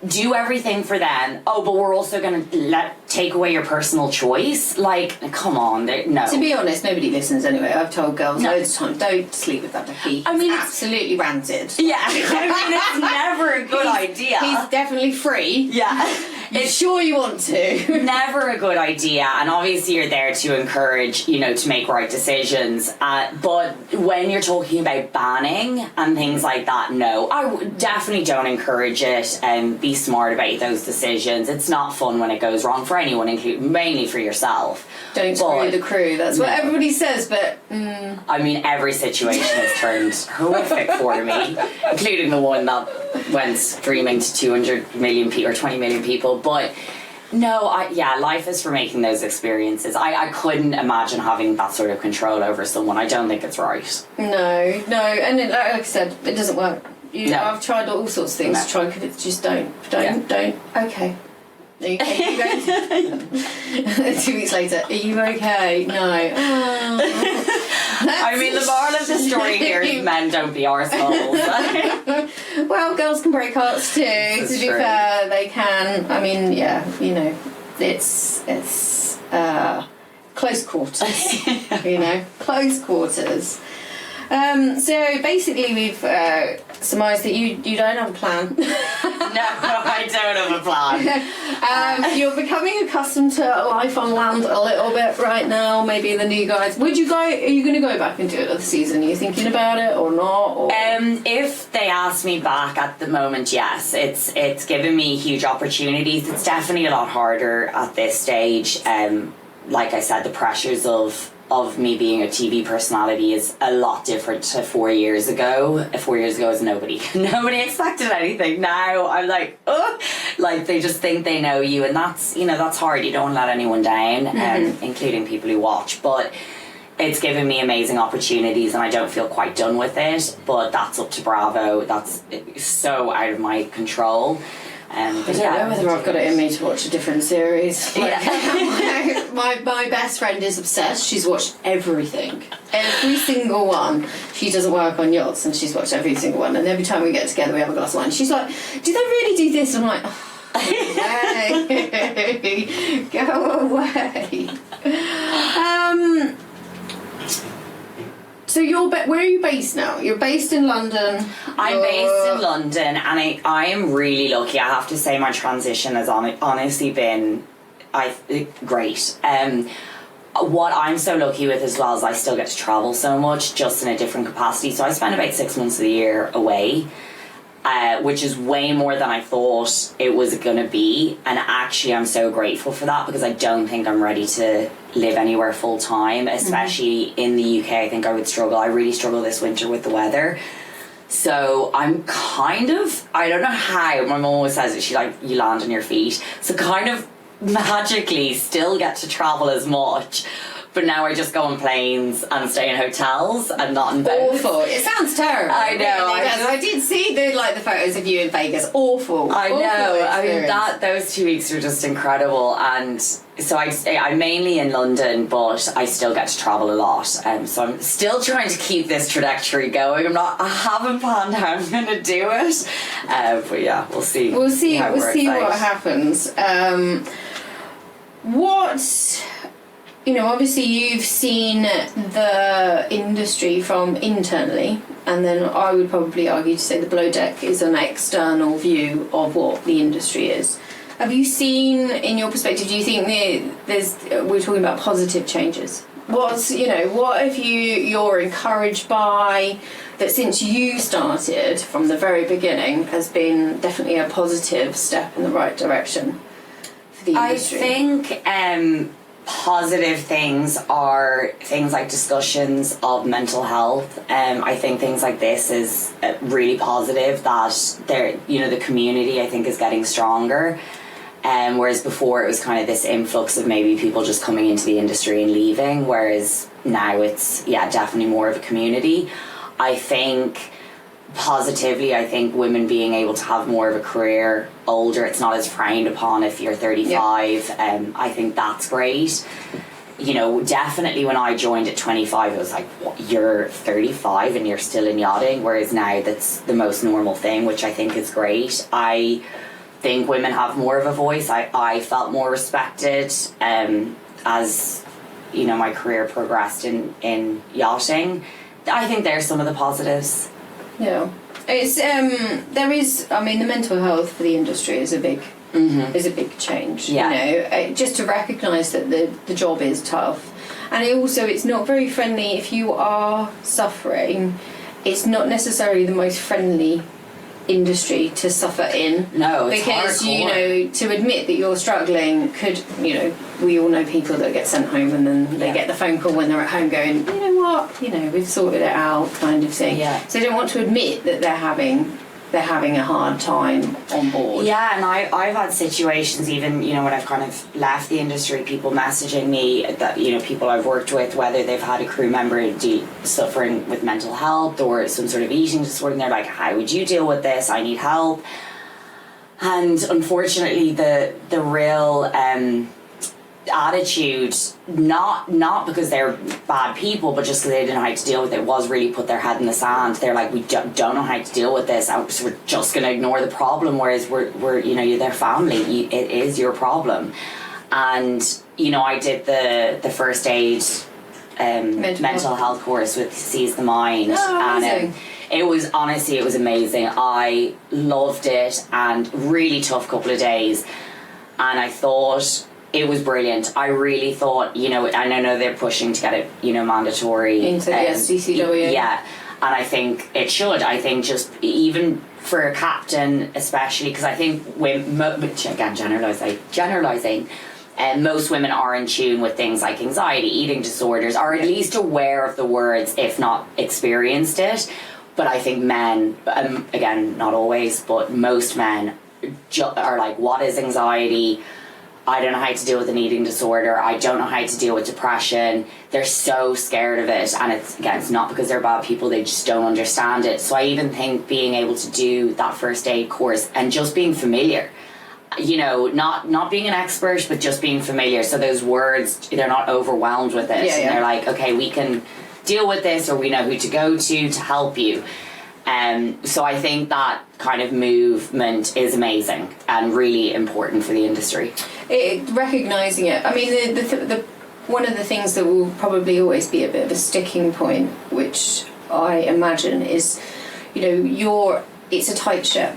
do everything for them, oh, but we're also going to take away your personal choice. Like, come on, no. To be honest, nobody listens anyway. I've told girls loads of times, don't sleep with that Becky. I mean, absolutely ranted. Yeah, I mean, it's never a good idea. He's definitely free. Yeah. It's sure you want to. Never a good idea, and obviously you're there to encourage, to make right decisions. But when you're talking about banning and things like that, no, definitely don't encourage it. And be smart about those decisions. It's not fun when it goes wrong for anyone, including mainly for yourself. Don't screw the crew. That's what everybody says, but. I mean, every situation has turned horrific for me, including the one that went streaming to 200 million people or 20 million people. But no, life is for making those experiences. I couldn't imagine having that sort of control over someone. I don't think it's right. No, and like I said, it doesn't work. I've tried all sorts of things to try and convince. Just don't. Okay. Are you okay? 2 weeks later, are you okay? No. I mean, the moral of the story here is men don't be arseholes. Well, girls can break hearts too. This to be true. fair, they can. I mean, it's close quarters. Close quarters. So basically, we've surmised that you don't have a plan. No, I don't have a plan. You're becoming accustomed to life on land a little bit right now. Maybe the new guys. Would you go? Are you going to go back and do it another season? Are you thinking about it or not? Or? If they ask me back at the moment, yes, it's given me huge opportunities. It's definitely a lot harder at this stage. Like I said, the pressures of me being a TV personality is a lot different to 4 years ago. 4 years ago is nobody expected anything. Now I'm like, like they just think they know you, and that's hard. You don't let anyone down, including people who watch. But it's given me amazing opportunities, and I don't feel quite done with it. But that's up to Bravo. That's so out of my control. I don't know whether I've got it in me to watch a different series. My best friend is obsessed. She's watched everything. Every single one. She doesn't work on yachts, and she's watched every single one. And every time we get together, we have a glass of wine. She's like, do they really do this? I'm like, go away. So where are you based now? You're based in London. I'm based in London, and I am really lucky. I have to say my transition has honestly been great. What I'm so lucky with as well is I still get to travel so much, just in a different capacity. So I spend about 6 months of the year away, which is way more than I thought it was going to be. And actually I'm so grateful for that, because I don't think I'm ready to live anywhere full time, especially in the UK. I think I would struggle. I really struggle this winter with the weather. So I'm kind of, I don't know how, my mum always says it, she's like, you land on your feet. So kind of magically still get to travel as much. But now I just go on planes and stay in hotels and not in boats. Awful. It sounds terrible. I know. I did see the photos of you in Vegas. Awful. I know. I mean, experience. those 2 weeks were just incredible. And so I'm mainly in London, but I still get to travel a lot. So I'm still trying to keep this trajectory going. I haven't planned how I'm going to do it. But yeah, we'll see. We'll see what happens. Obviously you've seen the industry from internally, and then I would probably argue to say the below deck is an external view of what the industry is. Have you seen, in your perspective, do you think we're talking about positive changes? What if you're encouraged by that since you started from the very beginning has been definitely a positive step in the right direction for the industry? I think positive things are things like discussions of mental health. I think things like this is really positive, that the community I think is getting stronger. Whereas before it was kind of this influx of maybe people just coming into the industry and leaving, whereas now it's definitely more of a community. I think positively, I think women being able to have more of a career older, it's not as frowned upon if you're 35. I think that's great. Definitely when I joined at 25, it was like, what, you're 35 and you're still in yachting, whereas now that's the most normal thing, which I think is great. I think women have more of a voice. I felt more respected as my career progressed in yachting. I think there's some of the positives. Yeah, it's the mental health for the industry is a big is a big change. Yeah. You know, just to recognise that the job is tough. And it's not very friendly if you are suffering. It's not necessarily the most friendly industry to suffer in. No, it's because hardcore. you know, to admit that you're struggling could, you know, we all know people that get sent home and then they get the phone call when they're at home going, you know what, you know, we've sorted it out, kind of thing. Yeah. So they don't want to admit that they're having a hard time on board. Yeah, and I've had situations, even, you know, when I've kind of left the industry, people messaging me that, you know, people I've worked with, whether they've had a crew member suffering with mental health or some sort of eating disorder, and they're like, how would you deal with this? I need help. And unfortunately, the real attitude, not because they're bad people, but just because they didn't know how to deal with it, was really put their head in the sand. They're like, we don't know how to deal with this, so we're just going to ignore the problem, whereas we're you know, you're their family, it is your problem. And, you know, I did the first aid mental health course with Seize the Mind. Amazing. And it was amazing. I loved it, and really tough couple of days, and I thought it was brilliant. I really thought, you know, and I know they're pushing to get it, you know, mandatory into the SDCW. Yeah, and I think it should. I think just even for a captain, especially, because I think again, generalising, most women are in tune with things like anxiety, eating disorders, or at least aware of the words, if not experienced it. But I think men, again, not always, but most men are like, what is anxiety? I don't know how to deal with an eating disorder. I don't know how to deal with depression. They're so scared of it. And it's not because they're bad people, they just don't understand it. So I even think being able to do that first aid course and just being familiar, you know, not being an expert, but just being familiar. So those words, they're not overwhelmed with it. And they're like, okay, we can deal with this, or we know who to go to help you. So I think that kind of movement is amazing and really important for the industry. Recognising it. I mean, the one of the things that will probably always be a bit of a sticking point, which I imagine is, you know, it's a tight ship.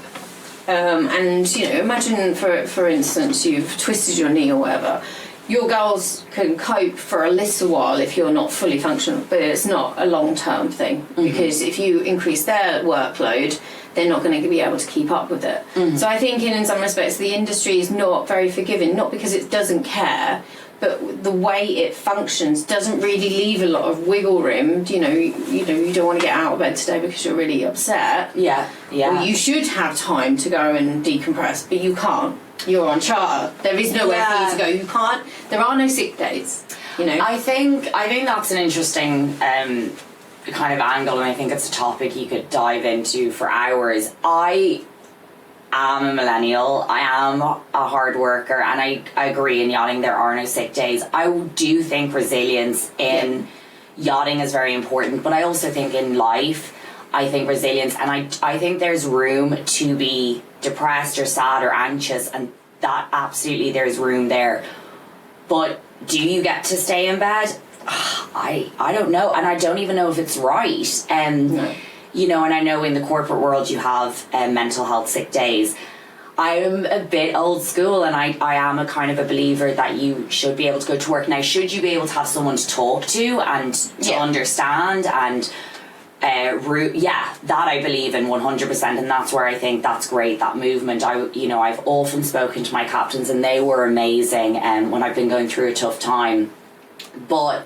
And, you know, imagine, for instance, you've twisted your knee or whatever. Your girls can cope for a little while if you're not fully functional, but it's not a long-term thing, because if you increase their workload, they're not going to be able to keep up with it. So I think in some respects the industry is not very forgiving, not because it doesn't care, but the way it functions doesn't really leave a lot of wiggle room. You know, you don't want to get out of bed today because you're really upset. Yeah. Or you should have time to go and decompress, but you can't. You're on charter. There is nowhere for you to go. You can't. There are no sick days. You know. I think that's an interesting kind of angle, and I think it's a topic you could dive into for hours. I am a millennial. I am a hard worker, and I agree, in yachting there are no sick days. I do think resilience in yachting is very important, but I also think in life, I think resilience, and I think there's room to be depressed or sad or anxious, and that absolutely there's room there. But do you get to stay in bed? I don't know, and I don't even know if it's right. No. You know, and I know in the corporate world you have mental health sick days. I'm a bit old school, and I am a kind of a believer that you should be able to go to work. Now, should you be able to have someone to talk to and to understand and that I believe in 100%, and that's where I think that's great, that movement. I've often spoken to my captains, and they were amazing when I've been going through a tough time. But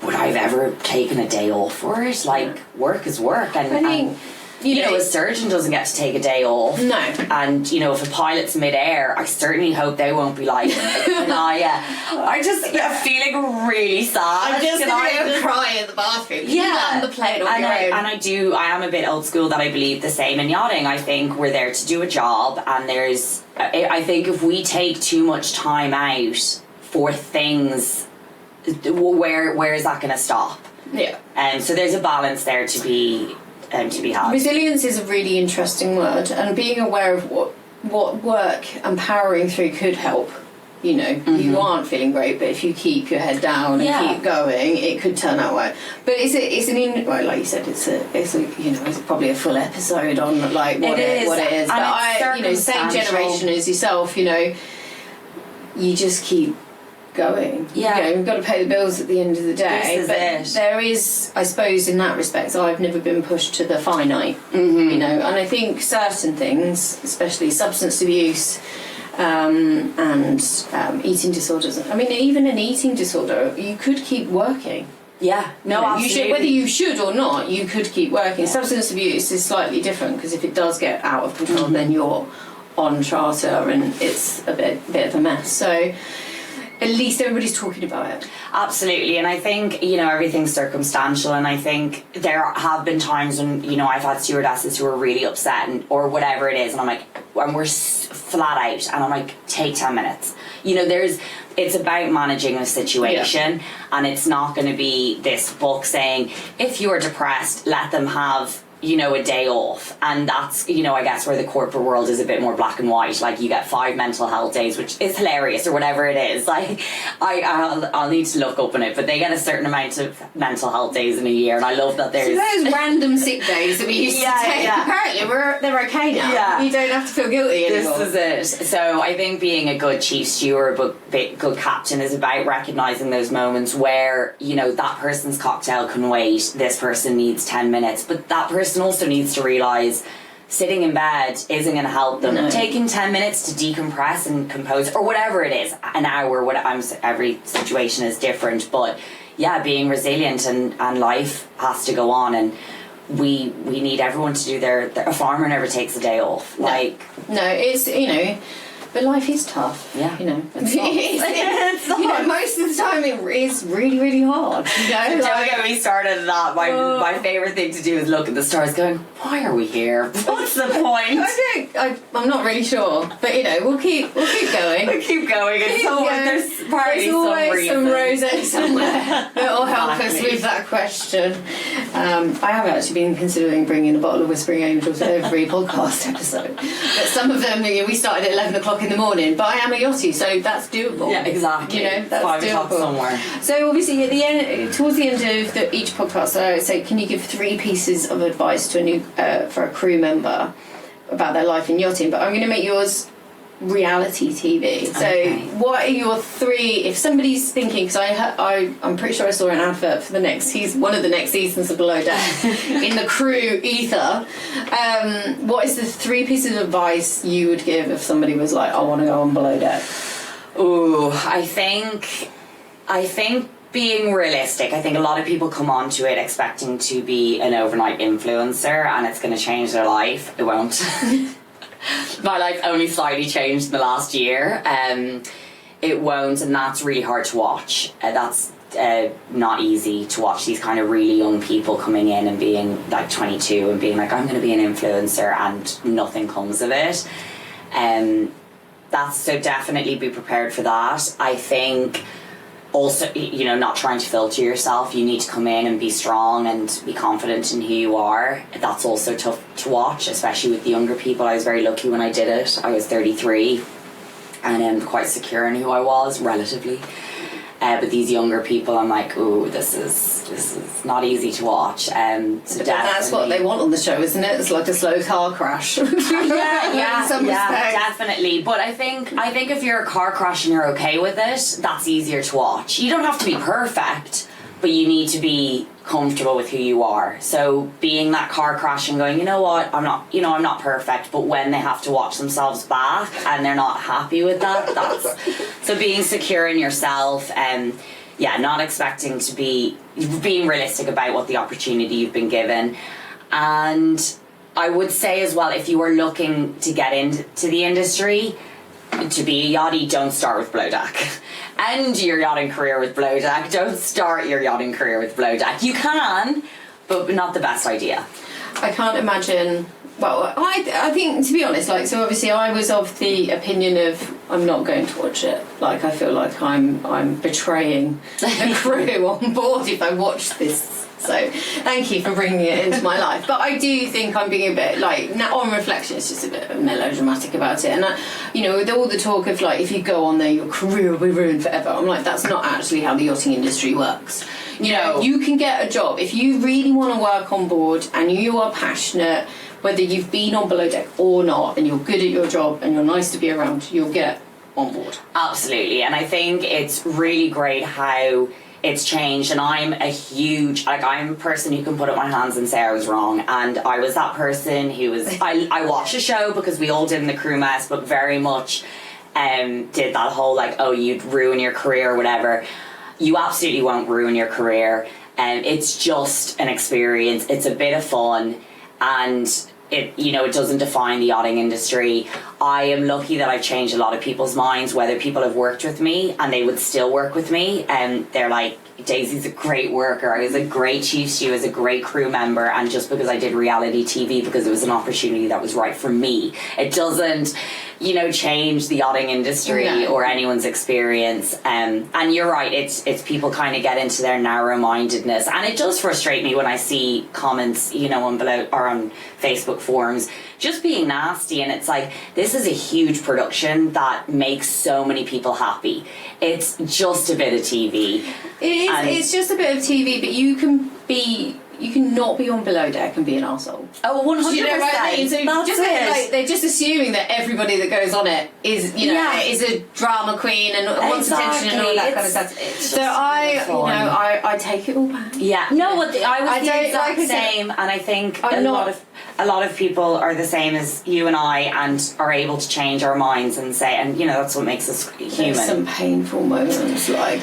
would I have ever taken a day off for it? Like, work is work, and I think, you know, a surgeon doesn't get to take a day off. No. And, you know, if a pilot's mid-air, I certainly hope they won't be like, I'm just feeling really sad. I'm just going to cry in the bathroom. Yeah. On the plane on your own. I am a bit old school that I believe the same in yachting. I think we're there to do a job, and I think if we take too much time out for things, where is that going to stop? Yeah. So there's a balance there to be had. Resilience is a really interesting word, and being aware of what work and powering through could help you know, you aren't feeling great, but if you keep your head down and keep going, it could turn out well. But well, like you said, it's probably a full episode on like what it is. But same generation as yourself, you know, you just keep going. Yeah, you know, we've got to pay the bills at the end of the day. There is, I suppose, in that respect, I've never been pushed to the finite. You know, and I think certain things, especially substance abuse. And eating disorders. I mean, even an eating disorder, you could keep working. Yeah, no, absolutely. Whether you should or not, you could keep working. Yeah. Substance abuse is slightly different because if it does get out of control, then you're on charter and it's a bit of a mess. So at least everybody's talking about it. Absolutely, and I think, you know, everything's circumstantial, and I think there have been times when, you know, I've had stewardesses who are really upset or whatever it is, and I'm like, and we're flat out, and I'm like, take 10 minutes. You know, it's about managing a situation, and it's not going to be this book saying, if you are depressed, let them have, you know, a day off. And that's, you know, I guess where the corporate world is a bit more black and white. Like, you get 5 mental health days, which is hilarious, or whatever it is. Like, I'll need to look up on it, but they get a certain amount of mental health days in a year, and I love that there's... So those random sick days that we used to take, apparently they're okay now. Yeah. You don't have to feel guilty anymore. This is it. So I think being a good chief steward, but good captain, is about recognising those moments where, you know, that person's cocktail can wait, this person needs 10 minutes, but that person also needs to realise sitting in bed isn't going to help them. No. Taking 10 minutes to decompress and compose, or whatever it is, an hour, every situation is different, but yeah, being resilient and life has to go on, and we need everyone to do a farmer never takes a day off. No. It's, you know, but life is tough. Yeah, you know, it's you know, most of the time it is really, really hard. You know, don't get me started on that. My favourite thing to do is look at the stars, going, "Why are we here? What's the point?" I'm not really sure, but you know, we'll keep going. We'll keep going. There's always some rosé somewhere that will help us with that question. I have actually been considering bringing a bottle of Whispering Angels to every podcast episode, but some of them, you know, we started at 11 o'clock in the morning, but I am a yachty, so that's doable. Yeah, exactly. You know, that's 5 o'clock doable somewhere. So obviously, at the end, towards the end of each podcast, I would say, can you give 3 pieces of advice to a new for a crew member about their life in yachting? But I'm going to make yours reality TV. So what are your 3, if somebody's thinking, because I'm pretty sure I saw an advert for the next season, one of the next seasons of Below Deck in the crew ether, what is the 3 pieces of advice you would give if somebody was like, I want to go on Below Deck? Ooh, I think being realistic. I think a lot of people come onto it expecting to be an overnight influencer and it's going to change their life. It won't. My life only slightly changed in the last year. It won't, and that's really hard to watch. That's not easy to watch, these kind of really young people coming in and being like 22 and being like, I'm going to be an influencer, and nothing comes of it. That's, so definitely be prepared for that. I think also, you know, not trying to filter yourself. You need to come in and be strong and be confident in who you are. That's also tough to watch, especially with the younger people. I was very lucky when I did it. I was 33 and I'm quite secure in who I was, relatively. But these younger people, I'm like, ooh, this is not easy to watch. So but that's what they want on the show, isn't it? It's like a slow car crash. yeah, definitely. But I think if you're a car crash and you're okay with it, that's easier to watch. You don't have to be perfect, but you need to be comfortable with who you are. So being that car crash and going, you know what, I'm not perfect, but when they have to watch themselves back and they're not happy with that, that's so being secure in yourself and not expecting to being realistic about what the opportunity you've been given. And I would say as well, if you are looking to get into the industry, to be a yachty, don't start with Below Deck. End your yachting career with Below Deck. Don't start your yachting career with Below Deck. You can, but not the best idea. I can't imagine. Well, I think, to be honest, like, so obviously I was of the opinion of I'm not going to watch it. Like, I feel like I'm betraying the crew on board if I watch this So thank you for bringing it into my life. But I do think I'm being a bit like, now on reflection, it's just a bit melodramatic about it. And with all the talk of like, if you go on there, your career will be ruined forever. I'm like, that's not actually how the yachting industry works. You know, you can get a job if you really want to work on board and you are passionate, whether you've been on below deck or not, and you're good at your job and you're nice to be around, you'll get on board. Absolutely. And I think it's really great how it's changed, and I'm a person who can put up my hands and say I was wrong, and I was that person who was I watched a show because we all did in the crew mess, but very much did that whole like, oh, you'd ruin your career or whatever. You absolutely won't ruin your career, and it's just an experience. It's a bit of fun, and it doesn't define the yachting industry. I am lucky that I've changed a lot of people's minds, whether people have worked with me and they would still work with me, and they're like, Daisy's a great worker, I was a great chief stew, I was a great crew member, and just because I did reality TV because it was an opportunity that was right for me, it doesn't change the yachting industry or anyone's experience. And you're right, it's people kind of get into their narrow-mindedness, and it does frustrate me when I see comments on Facebook forums just being nasty, and it's like, this is a huge production that makes so many people happy. It's just a bit of TV. It's just a bit of TV, but you can not be on below deck and be an arsehole. Oh, 100%. You know what I mean? So that's just it. like, they're just assuming that everybody that goes on it is, is a drama queen and wants attention and all that kind of stuff. So I take it all back. Yeah. No, I was the exact same, and I think a lot of people are the same as you and I, and are able to change our minds and say, and that's what makes us human. There's some painful moments, like.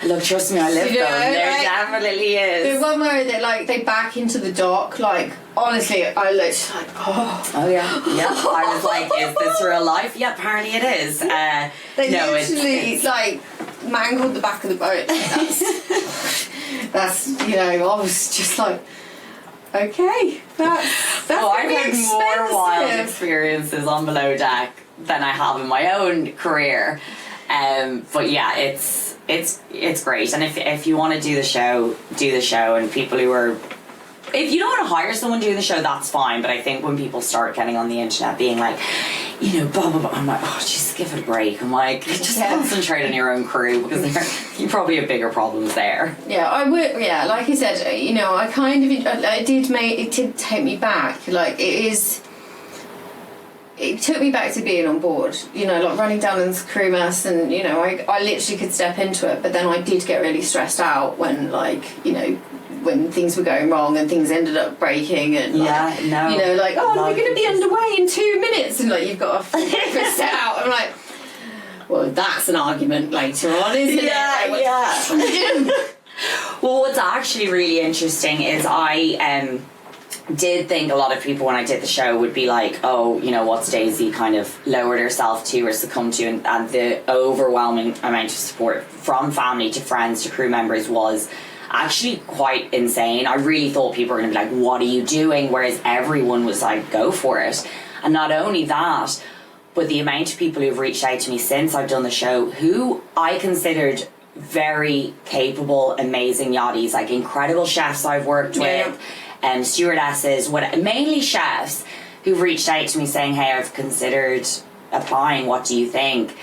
Look, trust me, I live them. There definitely is. There's one where they back into the dock, like, honestly, I looked like, oh yeah. I was like, is this real life? Yeah, apparently it is. They literally, like, mangled the back of the boat. That's I was just like, okay, that's I've had more wild experiences on below deck than I have in my own career. But yeah, it's great, and if you want to do the show, and people who are, if you don't want to hire someone to do the show, that's fine, but I think when people start getting on the internet being like, blah blah blah, I'm like, oh just give it a break. I'm like, just concentrate on your own crew, because you probably have bigger problems there. I would, like I said, I kind of, it did take me back, like it took me back to being on board, like running down in this crew mess, and I literally could step into it, but then I did get really stressed out when when things were going wrong and things ended up breaking, and we're going to be underway in 2 minutes, and like you've got a breakfast set out. I'm like, well, that's an argument later on, isn't it? Well, what's actually really interesting is I did think a lot of people when I did the show would be like, oh, what's Daisy kind of lowered herself to or succumbed to, and the overwhelming amount of support from family to friends to crew members was actually quite insane. I really thought people were going to be like, what are you doing? Whereas everyone was like, go for it. And not only that, but the amount of people who've reached out to me since I've done the show who I considered very capable, amazing yachties, like incredible chefs I've worked with, stewardesses, mainly chefs, who've reached out to me saying, hey, I've considered applying, what do you think?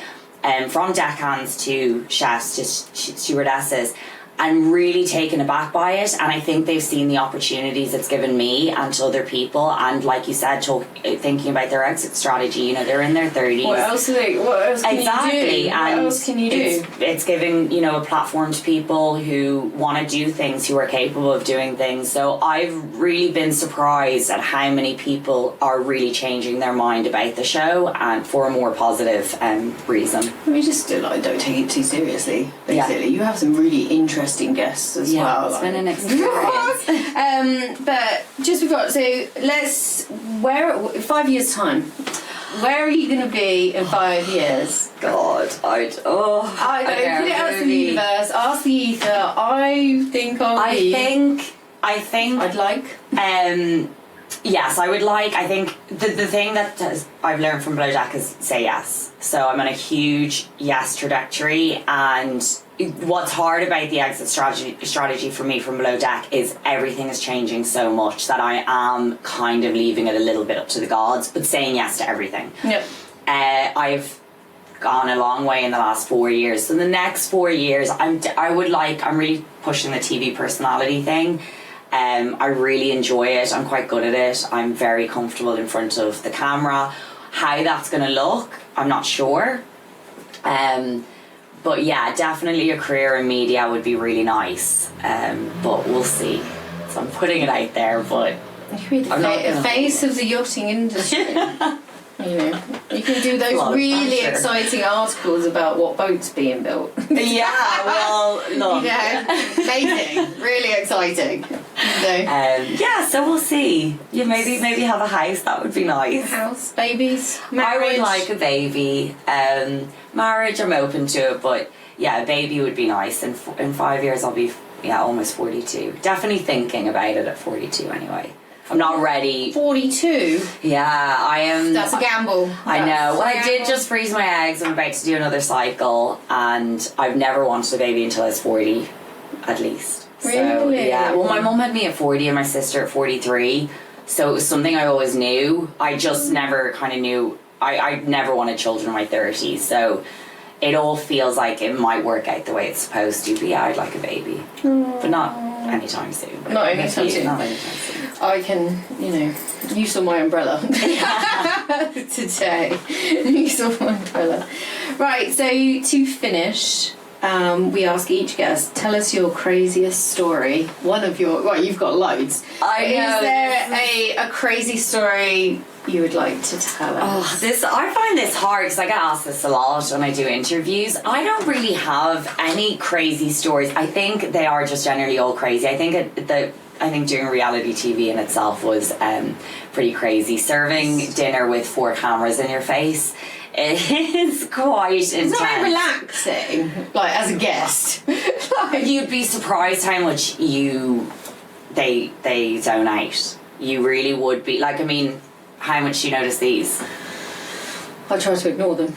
From deckhands to chefs to stewardesses, and really taken aback by it. And I think they've seen the opportunities it's given me and to other people, and like you said, thinking about their exit strategy. They're in their 30s. What else can you do? And what else can you do? It's giving a platform to people who want to do things, who are capable of doing things. So I've really been surprised at how many people are really changing their mind about the show, and for a more positive reason. Don't take it too seriously. Basically, you have some really interesting guests as well. It's been an experience. But just before, so 5 years time, where are you going to be in 5 years? God, I don't know. Put it out to the universe, ask the ether. I think I'd like. Yes, I would like. I think the thing that I've learned from Below Deck is say yes. So I'm on a huge yes trajectory, and what's hard about the exit strategy for me from Below Deck is everything is changing so much that I am kind of leaving it a little bit up to the gods, but saying yes to everything. Yep. I've gone a long way in the last 4 years. So the next 4 years, I'm really pushing the TV personality thing. I really enjoy it. I'm quite good at it. I'm very comfortable in front of the camera. How that's going to look, I'm not sure. But yeah, definitely a career in media would be really nice. But we'll see. So I'm putting it out there, but You could be the face of the yachting industry. You know, you can do those really exciting articles about what boats being built. Yeah, well, look. Yeah, amazing, really exciting. Yeah, so we'll see. Yeah, maybe have a house. That would be nice. House, babies, marriage. I would like a baby. Marriage, I'm open to it, but yeah, a baby would be nice. In 5 years, I'll be almost 42. Definitely thinking about it at 42 anyway. I'm not ready. 42? Yeah, I am. That's a gamble. I know. Well, I did just freeze my eggs. I'm about to do another cycle, and I've never wanted a baby until I was 40, at least. Really? So, yeah. Well, my mum had me at 40 and my sister at 43, so it was something I always knew. I just never kind of knew. I never wanted children in my 30s, so it all feels like it might work out the way it's supposed to. But yeah, I'd like a baby, but not anytime soon. Not anytime soon. Not anytime soon. I can, use all my umbrella today. Use all my umbrella. Right, so to finish, we ask each guest, tell us your craziest story. You've got loads. I know. Is there a crazy story you would like to tell us? I find this hard because I get asked this a lot when I do interviews. I don't really have any crazy stories. I think they are just generally all crazy. I think doing reality TV in itself was pretty crazy. Serving dinner with 4 cameras in your face is quite intense. It's not very relaxing, as a guest. You'd be surprised how much they zone out. You really would be. How much do you notice these? I try to ignore them.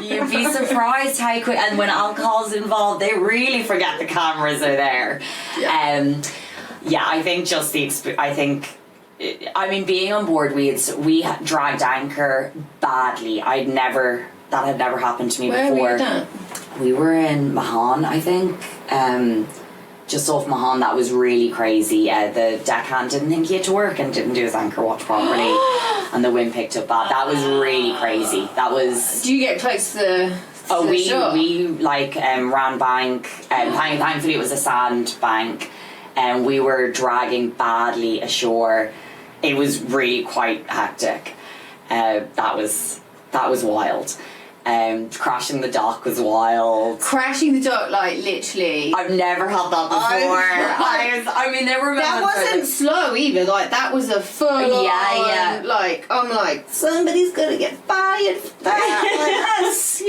You'd be surprised how quick, and when alcohol's involved, they really forget the cameras are there. Yeah, I think just being on board, we dragged anchor badly. That had never happened to me before. Where were you at? We were in Mahon, I think. Just off Mahon, that was really crazy. The deckhand didn't think he had to work and didn't do his anchor watch properly, and the wind picked up bad. That was really crazy. That was. Do you get close to the? We ran bank. Thankfully, it was a sand bank, and we were dragging badly ashore. It was really quite hectic. That was wild. Crashing the dock was wild. Crashing the dock, literally. I've never had that before. There were moments. That wasn't slow either. That was a full on. Yeah. I'm like, somebody's gonna get fired for that. That's,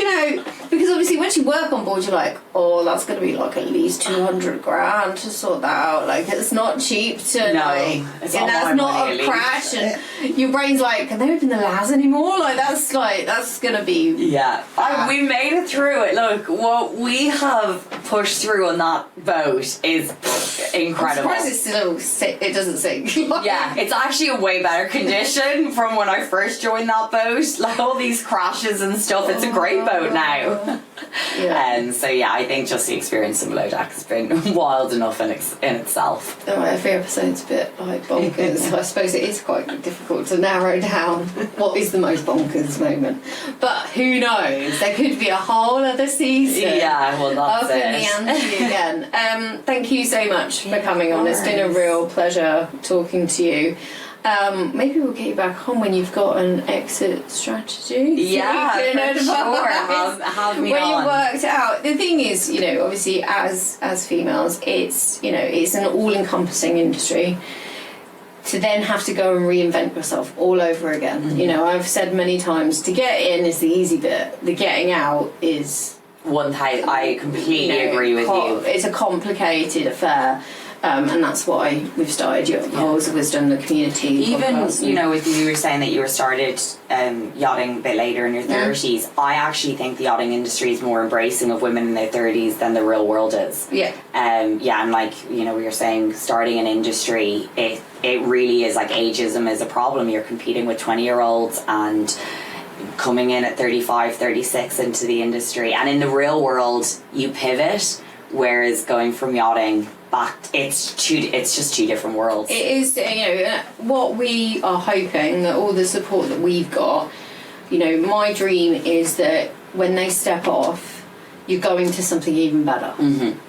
because obviously once you work on board, you're like, oh, that's gonna be at least 200 grand to sort that out. It's not cheap to it's that's not a crash, and your brain's like, can they open the LAS anymore? That's gonna be. Yeah. We made it through it. Look, what we have pushed through on that boat is incredible. I'm surprised it doesn't sink. Yeah, it's actually a way better condition from when I first joined that boat. All these crashes and stuff. It's a great boat now. Yeah. So yeah, I think just the experience in Below Deck has been wild enough in itself. Every episode's a bit bonkers. I suppose it is quite difficult to narrow down what is the most bonkers moment. But who knows? There could be a whole other season. Yeah, well, that's up in the ante again. Thank you so much for coming on. It's been a real pleasure talking to you. Maybe we'll get you back on when you've got an exit strategy. Yeah, for sure. Have me when on. you've worked it out. The thing is, obviously as females, it's it's an all-encompassing industry. To then have to go and reinvent yourself all over again. Mm-hmm. I've said many times, to get in is the easy bit. The getting out is... I completely agree with you. It's a complicated affair. And that's why we've started Holes of Wisdom, the community. Even, podcast. you know, you were saying that you were started yachting a bit later in your 30s. I actually think the yachting industry is more embracing of women in their 30s than the real world is. Yeah. Yeah, and like, you know, we were saying, starting an industry, it really is like ageism is a problem. You're competing with 20-year-olds and coming in at 35, 36 into the industry. And in the real world, you pivot, whereas going from yachting back, it's just two different worlds. It is, you know, what we are hoping that all the support that we've got, you know, my dream is that when they step off, you're going to something even better.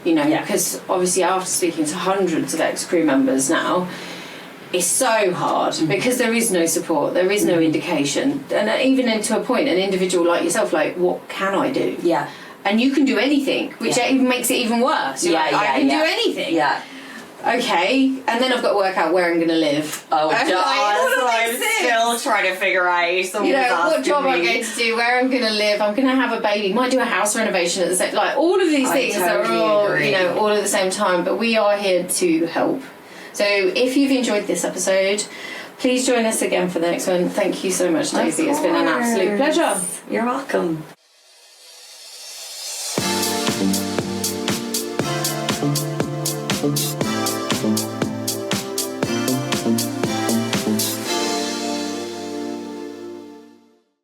You know, because obviously after speaking to hundreds of ex-crew members now, it's so hard because there is no support, there is no indication, and even to a point, an individual like yourself, like, what can I do? Yeah. And you can do anything, which even makes it even worse. You're like, I can do anything. Yeah. Okay, and then I've got to work out where I'm going to live. Oh, I'm God, like, I'm still trying to figure out. You know, what job I'm going to do, where I'm going to live, I'm going to have a baby, might do a house renovation at the same, like all of these things are all, you know, all at the same time, but we are here to help. So if you've enjoyed this episode, please join us again for the next one. Thank you so much, Daisy. It's been an absolute pleasure. You're welcome. Thank you.